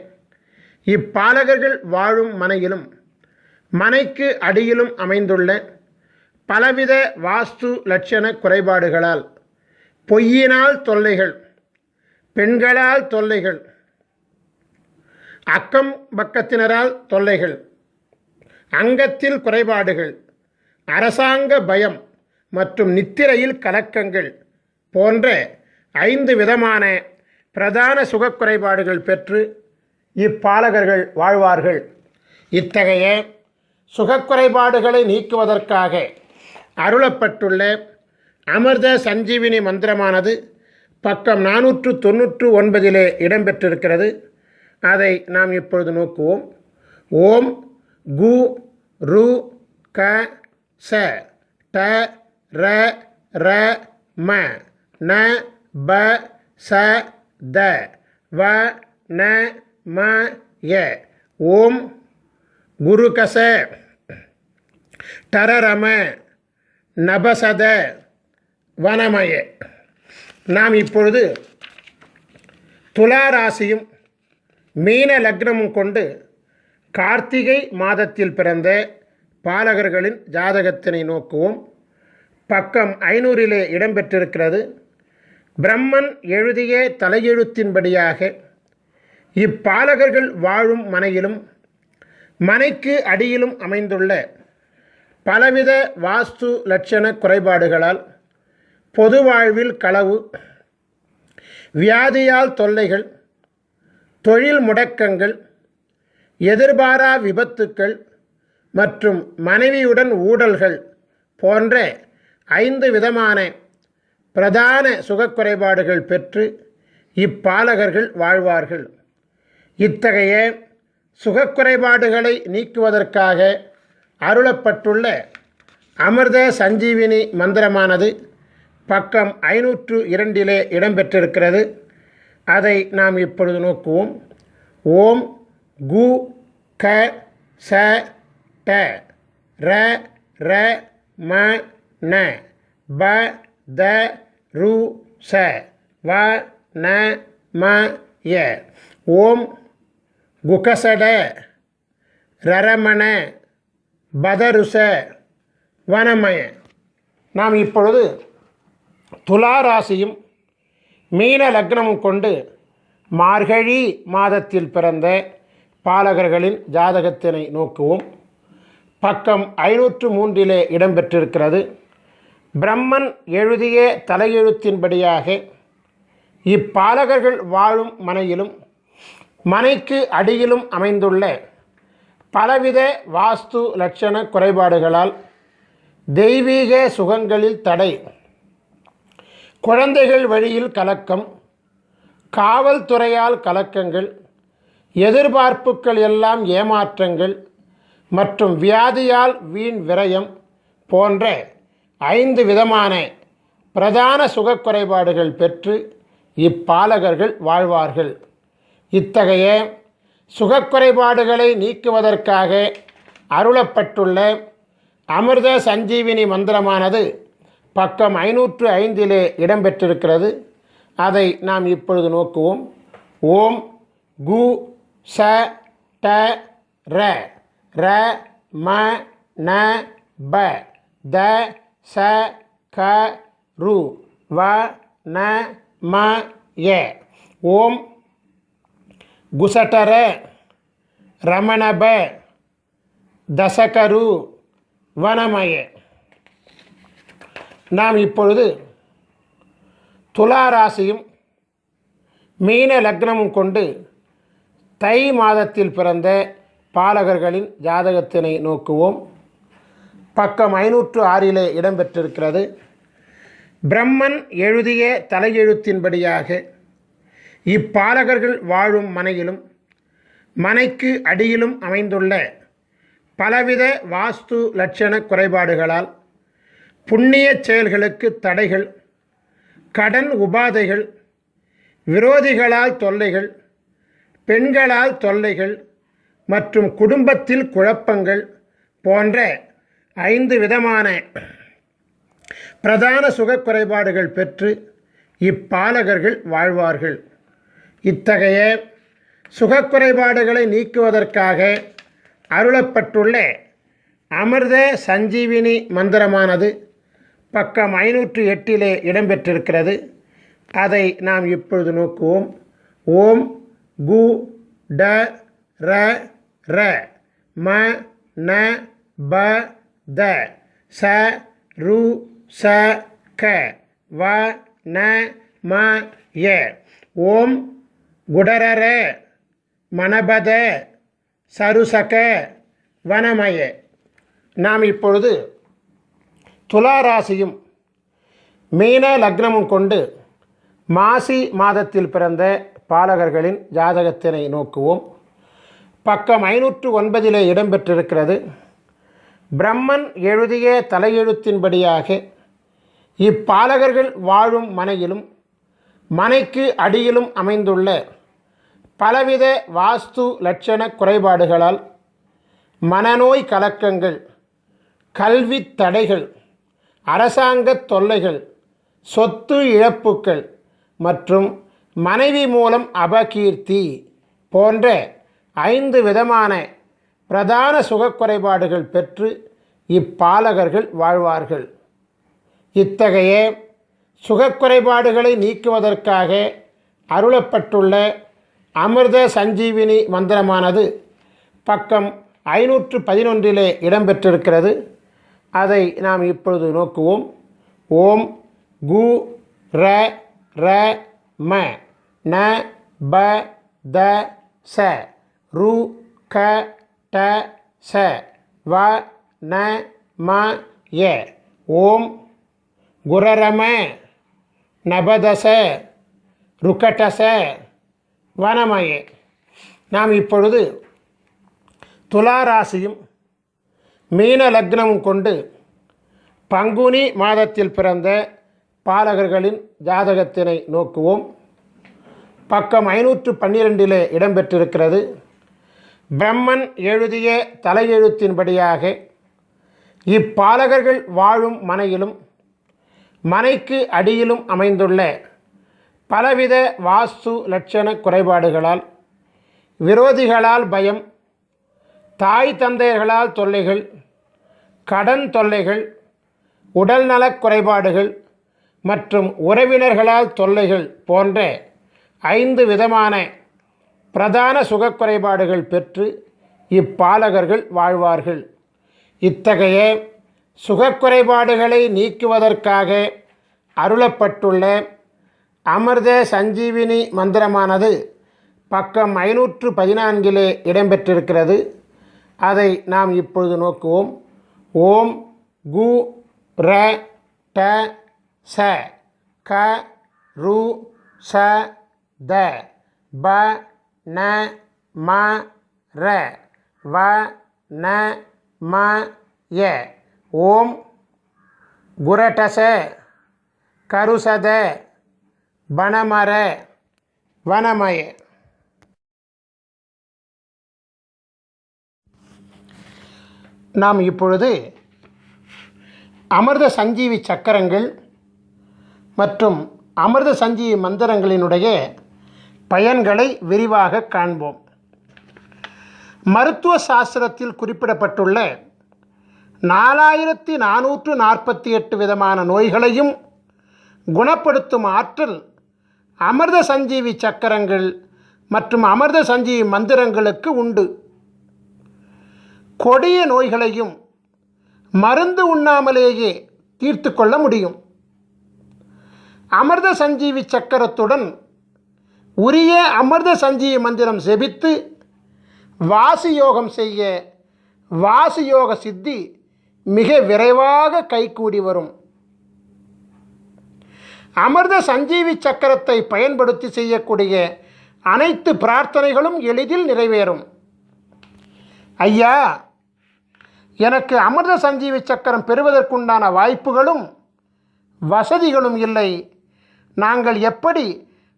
இப்பாலகர்கள் வாழும் மனையிலும் மனைக்கு அடியிலும் அமைந்துள்ள பலவித வாஸ்து லட்சண குறைபாடுகளால், பொய்யினால் தொல்லைகள், பெண்களால் தொல்லைகள், அக்கம் பக்கத்தினரால் தொல்லைகள், அங்கத்தில் குறைபாடுகள், அரசாங்க பயம் மற்றும் நித்திரையில் கலக்கங்கள் போன்ற 5 விதமான பிரதான சுகக்குறைபாடுகள் பெற்று இப்பாலகர்கள் வாழ்வார்கள். இத்தகைய சுகக்குறைபாடுகளை நீக்குவதற்காக அருளப்பட்டுள்ள அமிர்த சஞ்சீவினி மந்திரமானது பக்கம் 499 இடம்பெற்றிருக்கிறது. அதை நாம் இப்பொழுது நோக்குவோம். ஓம் கு ரு க ச ட ர ர ம ந ப ச த வ ந ம ய. ஓம் குருகச டரரம நபசத வனமய. நாம் இப்பொழுது துலா ராசியும் மீன லக்னமும் கொண்டு கார்த்திகை மாதத்தில் பிறந்த பாலகர்களின் ஜாதகத்தினை நோக்குவோம். பக்கம் 500 இடம்பெற்றிருக்கிறது. பிரம்மன் எழுதிய தலையெழுத்தின்படியாக இப்பாலகர்கள் வாழும் மனையிலும் மனைக்கு அடியிலும் அமைந்துள்ள பலவித வாஸ்து லட்சண குறைபாடுகளால் பொது வாழ்வில் களவு, வியாதியால் தொல்லைகள், தொழில் முடக்கங்கள், எதிர்பாரா விபத்துக்கள் மற்றும் மனைவியுடன் ஊடல்கள் போன்ற 5 விதமான பிரதான சுகக்குறைபாடுகள் பெற்று இப்பாலகர்கள் வாழ்வார்கள். இத்தகைய சுகக்குறைபாடுகளை நீக்குவதற்காக அருளப்பட்டுள்ள அமிர்த சஞ்சீவினி மந்திரமானது பக்கம் 502 இடம்பெற்றிருக்கிறது. அதை நாம் இப்பொழுது நோக்குவோம். ஓம் கு க ச ட ர ர ம ந ப த ரு ச வ ந ம ய. ஓம் குகசட ரரமண பதருச வனமய. நாம் இப்பொழுது துலா ராசியும் மீன லக்னமும் கொண்டு மார்கழி மாதத்தில் பிறந்த பாலகர்களின் ஜாதகத்தினை நோக்குவோம். பக்கம் 503 இடம்பெற்றிருக்கிறது. பிரம்மன் எழுதிய தலையெழுத்தின்படியாக இப்பாலகர்கள் வாழும் மனையிலும் மனைக்கு அடியிலும் அமைந்துள்ள பலவித வாஸ்து லட்சண குறைபாடுகளால் தெய்வீக சுகங்களில் தடை, குழந்தைகள் வழியில் கலக்கம், காவல்துறையால் கலக்கங்கள், எதிர்பார்ப்புகள் எல்லாம் ஏமாற்றங்கள் மற்றும் வியாதியால் வீண் விரயம் போன்ற 5 விதமான பிரதான சுகக்குறைபாடுகள் பெற்று இப்பாலகர்கள் வாழ்வார்கள். இத்தகைய சுகக்குறைபாடுகளை நீக்குவதற்காக அருளப்பட்டுள்ள அமிர்த சஞ்சீவினி மந்திரமானது பக்கம் 505 இடம்பெற்றிருக்கிறது. அதை நாம் இப்பொழுது நோக்குவோம். ஓம் கு ச ட ர ர ம ந ப த ச க ரு வ ந ம ய. ஓம் குசடர ரமணப தசகரு வனமய. நாம் இப்பொழுது துலா ராசியும் மீன லக்னமும் கொண்டு தை மாதத்தில் பிறந்த பாலகர்களின் ஜாதகத்தினை நோக்குவோம். பக்கம் 506 இடம்பெற்றிருக்கிறது. பிரம்மன் எழுதிய தலையெழுத்தின்படியாக இப்பாலகர்கள் வாழும் மனையிலும் மனைக்கு அடியிலும் அமைந்துள்ள பலவித வாஸ்து லட்சண குறைபாடுகளால் புண்ணிய செயல்களுக்கு தடைகள், கடன் உபாதைகள், விரோதிகளால் தொல்லைகள், பெண்களால் தொல்லைகள் மற்றும் குடும்பத்தில் குழப்பங்கள் போன்ற 5 விதமான பிரதான சுகக்குறைபாடுகள் பெற்று இப்பாலகர்கள் வாழ்வார்கள். இத்தகைய சுகக்குறைபாடுகளை நீக்குவதற்காக அருளப்பட்டுள்ள அமிர்த சஞ்சீவினி மந்திரமானது பக்கம் 508 இடம்பெற்றிருக்கிறது. அதை நாம் இப்பொழுது நோக்குவோம். ஓம் கு ட ர ர ம ந ப த ச ரு ச க வ ந ம ய. ஓம் குடரர மணபத சருசக வனமய. நாம் இப்பொழுது துலா ராசியும் மீன லக்னமும் கொண்டு மாசி மாதத்தில் பிறந்த பாலகர்களின் ஜாதகத்தினை நோக்குவோம். பக்கம் 509 இடம்பெற்றிருக்கிறது. பிரம்மன் எழுதிய தலையெழுத்தின்படியாக இப்பாலகர்கள் வாழும் மனையிலும் மனைக்கு அடியிலும் அமைந்துள்ள பலவித வாஸ்து லட்சண குறைபாடுகளால் மனநோய் கலக்கங்கள், கல்வி தடைகள், அரசாங்க தொல்லைகள், சொத்து இழப்புக்கள் மற்றும் மனைவி மூலம் அபகீர்த்தி போன்ற 5 விதமான பிரதான சுகக்குறைபாடுகள் பெற்று இப்பாலகர்கள் வாழ்வார்கள். இத்தகைய சுகக்குறைபாடுகளை நீக்குவதற்காக அருளப்பட்டுள்ள அமிர்த சஞ்சீவினி மந்திரமானது பக்கம் 511 இடம்பெற்றிருக்கிறது. அதை நாம் இப்பொழுது நோக்குவோம். ஓம் கு ர ர ம ந ப த ச ரு க ட ச வ ந ம ய. ஓம் குரரம நபதச ருக்கடச வனமய. நாம் இப்பொழுது துளாராசியும் மீன லக்னமும் கொண்டு பங்குனி மாதத்தில் பிறந்த பாலகர்களின் ஜாதகத்தினை நோக்குவோம். பக்கம் 512 இடம்பெற்றிருக்கிறது. பிரம்மன் எழுதிய தலையெழுத்தின்படியாக இப்பாலகர்கள் வாழும் மனையிலும் மனைக்கு அடியிலும் அமைந்துள்ள பலவித வாஸ்து லட்சண குறைபாடுகளால், விரோதிகளால் பயம், தாய் தந்தையர்களால் தொல்லைகள், கடன் தொல்லைகள், உடல்நலக் குறைபாடுகள் மற்றும் உறவினர்களால் தொல்லைகள் போன்ற 5 விதமான பிரதான சுகக்குறைபாடுகள் பெற்று இப்பாலகர்கள் வாழ்வார்கள். இத்தகைய சுகக்குறைபாடுகளை நீக்குவதற்காக அருளப்பட்டுள்ள அமிர்த சஞ்சீவினி மந்திரமானது பக்கம் 514 இடம்பெற்றிருக்கிறது. அதை நாம் இப்பொழுது நோக்குவோம். ஓம் கு ர ட ச க ரு ச த ப ந ம ர வ ந ம ய. ஓம் குரடச கருசத பனமர வனமய. நாம் இப்பொழுது அமிர்த சஞ்சீவி சக்கரங்கள் மற்றும் அமிர்த சஞ்சீவி மந்திரங்களினுடைய பயன்களை விரிவாக காண்போம். மருத்துவ சாஸ்திரத்தில் குறிப்பிடப்பட்டுள்ள 4448 விதமான நோய்களையும் குணப்படுத்தும் ஆற்றல் அமிர்த சஞ்சீவி சக்கரங்கள் மற்றும் அமிர்த சஞ்சீவி மந்திரங்களுக்கு உண்டு. கொடிய நோய்களையும் மருந்து உண்ணாமலேயே தீர்த்து கொள்ள முடியும். அமிர்த சஞ்சீவி சக்கரத்துடன் உரிய அமிர்த சஞ்சீவி மந்திரம் செபித்து வாசியோகம் செய்ய வாசியோக சித்தி மிக விரைவாக கைகூடி வரும். அமிர்த சஞ்சீவி சக்கரத்தை பயன்படுத்தி செய்யக்கூடிய அனைத்து பிரார்த்தனைகளும் எளிதில் நிறைவேறும். ஐயா, எனக்கு அமிர்த சஞ்சீவி சக்கரம் பெறுவதற்குண்டான வாய்ப்புகளும் வசதிகளும் இல்லை. நாங்கள் எப்படி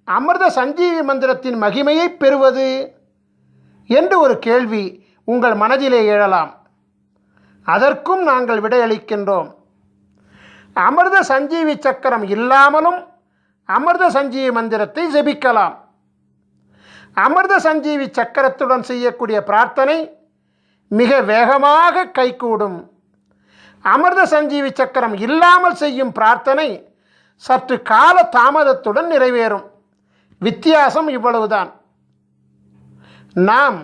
அமிர்த சஞ்சீவி மந்திரத்தின் மகிமையை பெறுவது என்று ஒரு கேள்வி உங்கள் மனதிலே எழலாம். அதற்கும் நாங்கள் விடையளிக்கின்றோம். அமிர்த சஞ்சீவி சக்கரம் இல்லாமலும் அமிர்த சஞ்சீவி மந்திரத்தை ஜெபிக்கலாம். அமிர்த சஞ்சீவி சக்கரத்துடன் செய்யக்கூடிய பிரார்த்தனை மிக வேகமாக கைகூடும். அமிர்த சஞ்சீவி சக்கரம் இல்லாமல் செய்யும் பிரார்த்தனை சற்று கால தாமதத்துடன் நிறைவேறும். வித்தியாசம் இவ்வளவுதான். நாம்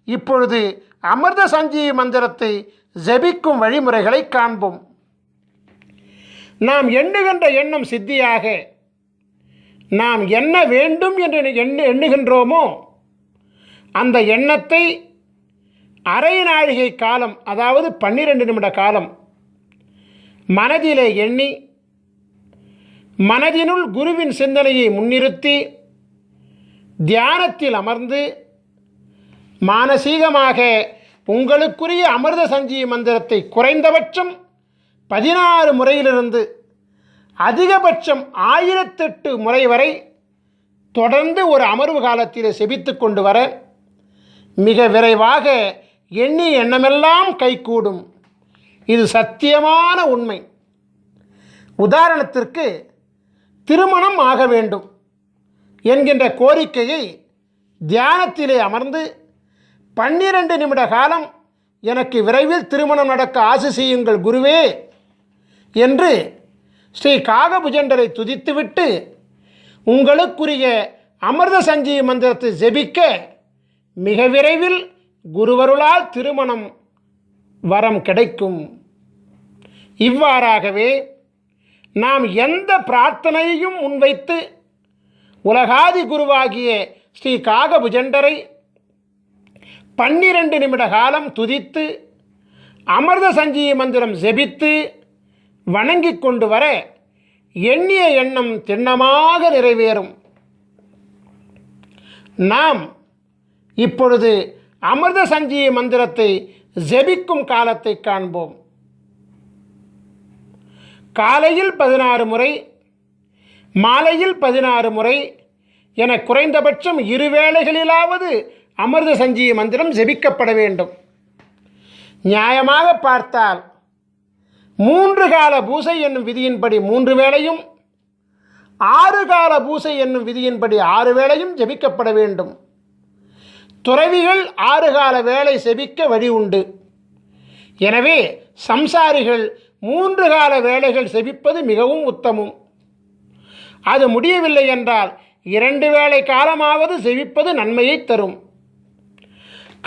இப்பொழுது அமிர்த சஞ்சீவி மந்திரத்தை ஜெபிக்கும் வழிமுறைகளை காண்போம். நாம் எண்ணுகின்ற எண்ணம் சித்தியாக நாம் என்ன வேண்டும் என்று எண்ணுகின்றோமோ அந்த எண்ணத்தை அரை நாழிகை காலம், அதாவது 12 நிமிட காலம் மனதிலே எண்ணி மனதினுள் குருவின் சிந்தனையை முன்னிறுத்தி தியானத்தில் அமர்ந்து மானசீகமாக உங்களுக்குரிய அமிர்த சஞ்சீவி மந்திரத்தை குறைந்தபட்சம் 16 முறையிலிருந்து அதிகபட்சம் 1008 முறை வரை தொடர்ந்து ஒரு அமர்வு காலத்தில் செபித்து கொண்டு வர மிக விரைவாக எண்ணிய எண்ணமெல்லாம் கைகூடும். இது சத்தியமான உண்மை. உதாரணத்திற்கு, திருமணம் ஆக வேண்டும் என்கின்ற கோரிக்கையை தியானத்திலே அமர்ந்து 12 நிமிட காலம் எனக்கு விரைவில் திருமணம் நடக்க ஆசி செய்யுங்கள் குருவே என்று ஸ்ரீ காகபுஜண்டரை துதித்துவிட்டு உங்களுக்குரிய அமிர்த சஞ்சீவி மந்திரத்தை ஜெபிக்க மிக விரைவில் குருவருளால் திருமணம் வரம் கிடைக்கும். இவ்வாறாகவே நாம் எந்த பிரார்த்தனையையும் முன்வைத்து உலகாதி குருவாகிய ஸ்ரீ காகபுஜண்டரை 12 நிமிட காலம் துதித்து அமிர்த சஞ்சீவி மந்திரம் ஜெபித்து வணங்கி கொண்டு வர எண்ணிய எண்ணம் திண்ணமாக நிறைவேறும். நாம் இப்பொழுது அமிர்த சஞ்சீவி மந்திரத்தை ஜெபிக்கும் காலத்தை காண்போம். காலையில் 16 முறை, மாலையில் 16 முறை என குறைந்தபட்சம் 2 வேளைகளிலாவது அமிர்த சஞ்சீவி மந்திரம் ஜெபிக்கப்பட வேண்டும். நியாயமாக பார்த்தால் 3 கால பூசை என்னும் விதியின்படி 3 வேளையும், 6 கால பூசை என்னும் விதியின்படி 6 வேளையும் ஜெபிக்கப்பட வேண்டும். துறவிகள் 6 கால வேளை செபிக்க வழி உண்டு. எனவே சம்சாரிகள் 3 கால வேளைகள் செபிப்பது மிகவும் உத்தமம். அது முடியவில்லை என்றால் 2 வேளை காலமாவது செபிப்பது நன்மையை தரும்.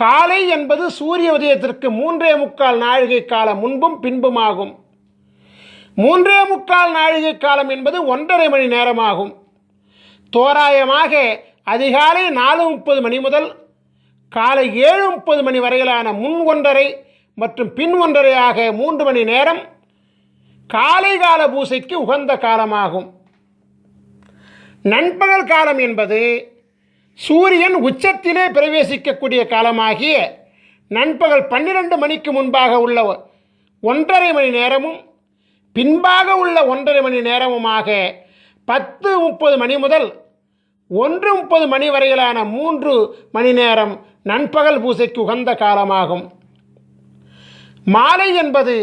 காலை என்பது சூரிய உதயத்திற்கு 3.25 நாழிகை காலம் முன்பும் பின்புமாகும். 3.25 நாழிகை காலம் என்பது 1.5 மணி நேரமாகும். தோராயமாக அதிகாலை 4:30 மணி முதல் காலை 7:30 மணி வரையிலான முன் 1.5 மற்றும் பின் 1.5 ஆக 3 மணி நேரம் காலை கால பூசைக்கு உகந்த காலமாகும். நண்பகல் காலம் என்பது சூரியன் உச்சத்திலே பிரவேசிக்கக்கூடிய காலமாகிய நண்பகல் 12 மணிக்கு முன்பாக உள்ள 1.5 மணி நேரமும் பின்பாக உள்ள 1.5 மணி நேரமுமாக 10:30 மணி முதல் 1:30 மணி வரையிலான 3 மணி நேரம் நண்பகல் பூசைக்கு உகந்த காலமாகும். மாலை என்பது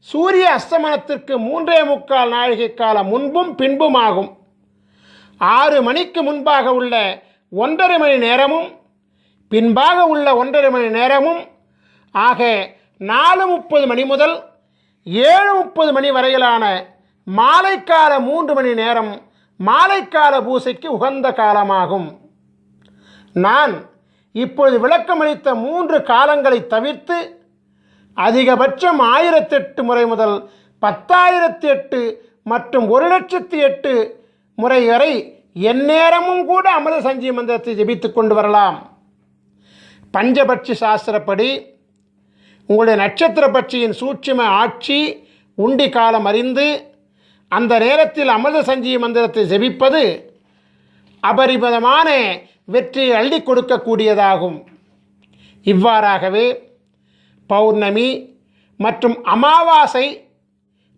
சூரிய அஸ்தமனத்திற்கு 3.25 நாழிகை காலம் முன்பும் பின்புமாகும். 6 மணிக்கு முன்பாக உள்ள 1.5 மணி நேரமும் பின்பாக உள்ள 1.5 மணி நேரமும் ஆக 4:30 மணி முதல் 7:30 மணி வரையிலான மாலைக்கால 3 மணி நேரம் மாலைக்கால பூசைக்கு உகந்த காலமாகும். நான் இப்பொழுது விளக்கமளித்த 3 காலங்களை தவிர்த்து அதிகபட்சம் 1008 முறை முதல் 10,008 மற்றும் 1,08,008 முறை வரை எந்நேரமும் கூட அமிர்த சஞ்சீவி மந்திரத்தை ஜெபித்து கொண்டு வரலாம். பஞ்சபட்சி சாஸ்திரப்படி உங்களுடைய நட்சத்திர பட்சியின் சூட்சும ஆட்சி உண்டி காலம் அறிந்து அந்த நேரத்தில் அமிர்த சஞ்சீவி மந்திரத்தை ஜெபிப்பது அபரிமிதமான வெற்றியை அள்ளி கொடுக்கக்கூடியதாகும். இவ்வாறாகவே பௌர்ணமி மற்றும் அமாவாசை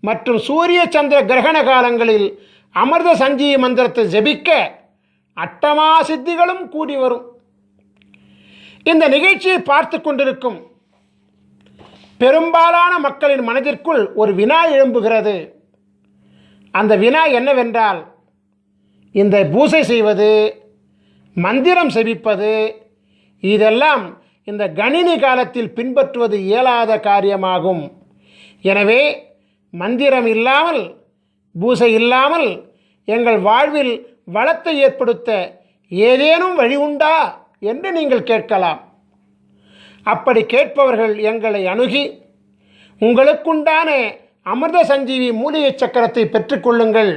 மற்றும் சூரிய சந்திர கிரகண காலங்களில் அமிர்த சஞ்சீவி மந்திரத்தை ஜெபிக்க அட்டமா சித்திகளும் கூடி வரும். இந்த நிகழ்ச்சியை பார்த்து கொண்டிருக்கும் பெரும்பாலான மக்களின் மனதிற்குள் ஒரு வினா எழும்புகிறது. அந்த வினா என்னவென்றால், இந்த பூசை செய்வது, மந்திரம் செபிப்பது, இதெல்லாம் இந்த கணினி காலத்தில் பின்பற்றுவது இயலாத காரியமாகும். எனவே மந்திரம் இல்லாமல், பூசை இல்லாமல் எங்கள் வாழ்வில் வளத்தை ஏற்படுத்த ஏதேனும் வழி உண்டா என்று நீங்கள் கேட்கலாம். அப்படி கேட்பவர்கள் எங்களை அணுகி உங்களுக்குண்டான அமிர்த சஞ்சீவி மூலிகை சக்கரத்தை பெற்றுக்கொள்ளுங்கள்.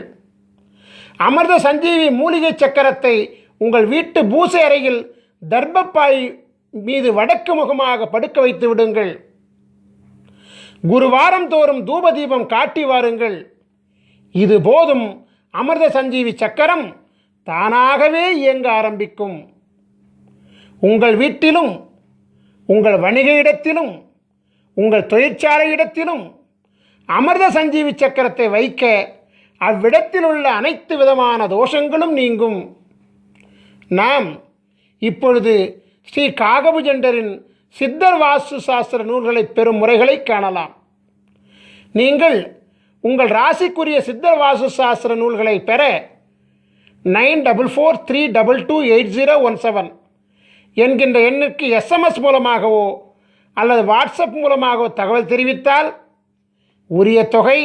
அமிர்த சஞ்சீவி மூலிகை சக்கரத்தை உங்கள் வீட்டு பூசை அறையில் தர்பப்பாய் மீது வடக்கு முகமாக படுக்க வைத்து விடுங்கள். குருவாரம் தோறும் தூபதீபம் காட்டி வாருங்கள். இது போதும், அமிர்த சஞ்சீவி சக்கரம் தானாகவே இயங்க ஆரம்பிக்கும். உங்கள் வீட்டிலும் உங்கள் வணிக இடத்திலும் உங்கள் தொழிற்சாலை இடத்திலும் அமிர்த சஞ்சீவி சக்கரத்தை வைக்க அவ்விடத்தில் உள்ள அனைத்து விதமான தோஷங்களும் நீங்கும். நாம் இப்பொழுது ஸ்ரீ காகபுஜண்டரின் சித்தர் வாஸ்து சாஸ்திர நூல்களை பெறும் முறைகளை காணலாம். நீங்கள் உங்கள் ராசிக்குரிய சித்தர் வாஸ்து சாஸ்திர நூல்களை பெற 9443228017 என்கின்ற எண்ணுக்கு SMS மூலமாகவோ அல்லது வாட்ஸ்அப் மூலமாகவோ தகவல் தெரிவித்தால் உரிய தொகை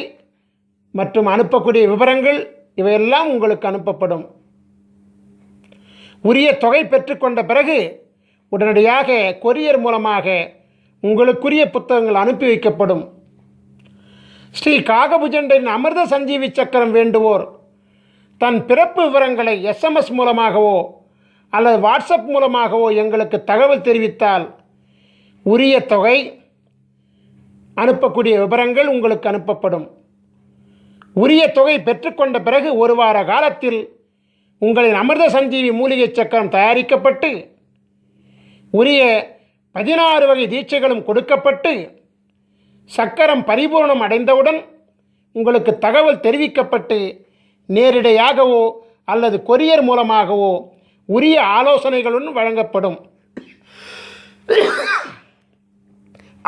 மற்றும் அனுப்பக்கூடிய விவரங்கள் இவையெல்லாம் உங்களுக்கு அனுப்பப்படும். உரிய தொகை பெற்றுக்கொண்ட பிறகு உடனடியாக கொரியர் மூலமாக உங்களுக்குரிய புத்தகங்கள் அனுப்பி வைக்கப்படும். ஸ்ரீ காகபுஜண்டரின் அமிர்த சஞ்சீவி சக்கரம் வேண்டுவோர் தன் பிறப்பு விவரங்களை SMS மூலமாகவோ அல்லது வாட்ஸ்அப் மூலமாகவோ எங்களுக்கு தகவல் தெரிவித்தால் உரிய தொகை அனுப்பக்கூடிய விவரங்கள் உங்களுக்கு அனுப்பப்படும். உரிய தொகை பெற்றுக்கொண்ட பிறகு ஒரு வார காலத்தில் உங்களின் அமிர்த சஞ்சீவி மூலிகை சக்கரம் தயாரிக்கப்பட்டு உரிய 16 வகை தீட்சைகளும் கொடுக்கப்பட்டு சக்கரம் பரிபூர்ணம் அடைந்தவுடன் உங்களுக்கு தகவல் தெரிவிக்கப்பட்டு நேரிடையாகவோ அல்லது கொரியர் மூலமாகவோ உரிய ஆலோசனைகளுடன் வழங்கப்படும்.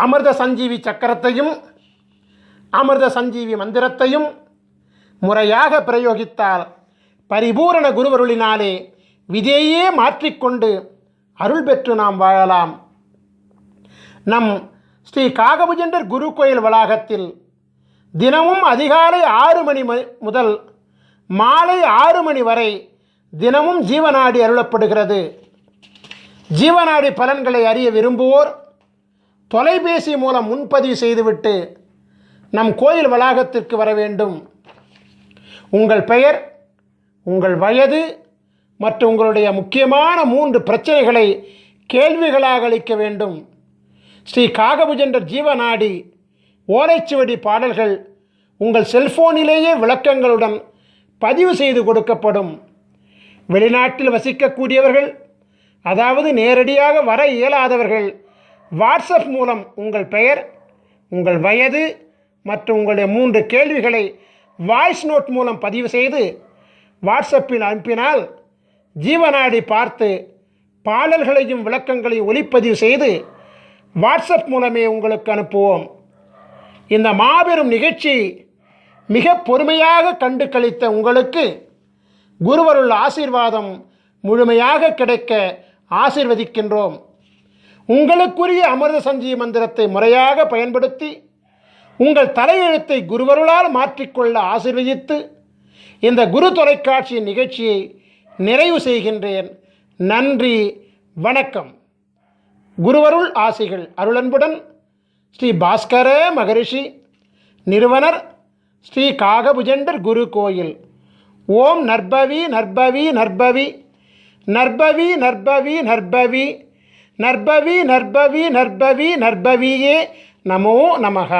அமிர்த சஞ்சீவி சக்கரத்தையும் அமிர்த சஞ்சீவி மந்திரத்தையும் முறையாக பிரயோகித்தால் பரிபூரண குருவருளினாலே விதையே மாற்றிக்கொண்டு அருள் பெற்று நாம் வாழலாம். நம் ஸ்ரீ காகபுஜண்டர் குரு கோயில் வளாகத்தில் தினமும் அதிகாலை 6 மணி முதல் மாலை 6 மணி வரை தினமும் ஜீவநாடி அருளப்படுகிறது. ஜீவநாடி பலன்களை அறிய விரும்புவோர் தொலைபேசி மூலம் முன்பதிவு செய்துவிட்டு நம் கோயில் வளாகத்திற்கு வர வேண்டும். உங்கள் பெயர், உங்கள் வயது மற்றும் உங்களுடைய முக்கியமான 3 பிரச்சனைகளை கேள்விகளாக அளிக்க வேண்டும். ஸ்ரீ காகபுஜண்டர் ஜீவநாடி ஓலைச்சுவடி பாடல்கள் உங்கள் செல்போனிலேயே விளக்கங்களுடன் பதிவு செய்து கொடுக்கப்படும். வெளிநாட்டில் வசிக்கக்கூடியவர்கள், அதாவது நேரடியாக வர இயலாதவர்கள், வாட்ஸ்அப் மூலம் உங்கள் பெயர், உங்கள் வயது மற்றும் உங்களுடைய 3 கேள்விகளை வாய்ஸ் நோட் மூலம் பதிவு செய்து வாட்ஸ்அப்பில் அனுப்பினால் ஜீவநாடி பார்த்து பாடல்களையும் விளக்கங்களையும் ஒளிப்பதிவு செய்து வாட்ஸ்அப் மூலமே உங்களுக்கு அனுப்புவோம். இந்த மாபெரும் நிகழ்ச்சி மிக பொறுமையாக கண்டு கழித்த உங்களுக்கு குருவருள் ஆசீர்வாதம் முழுமையாக கிடைக்க ஆசீர்வதிக்கின்றோம். உங்களுக்குரிய அமிர்த சஞ்சீவி மந்திரத்தை முறையாக பயன்படுத்தி உங்கள் தலையெழுத்தை குருவருளால் மாற்றிக்கொள்ள ஆசீர்வதித்து இந்த குரு தொலைக்காட்சியின் நிகழ்ச்சியை நிறைவு செய்கின்றேன். நன்றி, வணக்கம். குருவருள் ஆசிகள் அருளன்புடன் ஸ்ரீ பாஸ்கர மகரிஷி, நிறுவனர் ஸ்ரீ காகபுஜண்டர் குரு கோயில். ஓம் நற்பவி நற்பவி நற்பவி நற்பவி நற்பவி நற்பவி நற்பவி நற்பவி நற்பவி நற்பவியே நமோ நமஹ.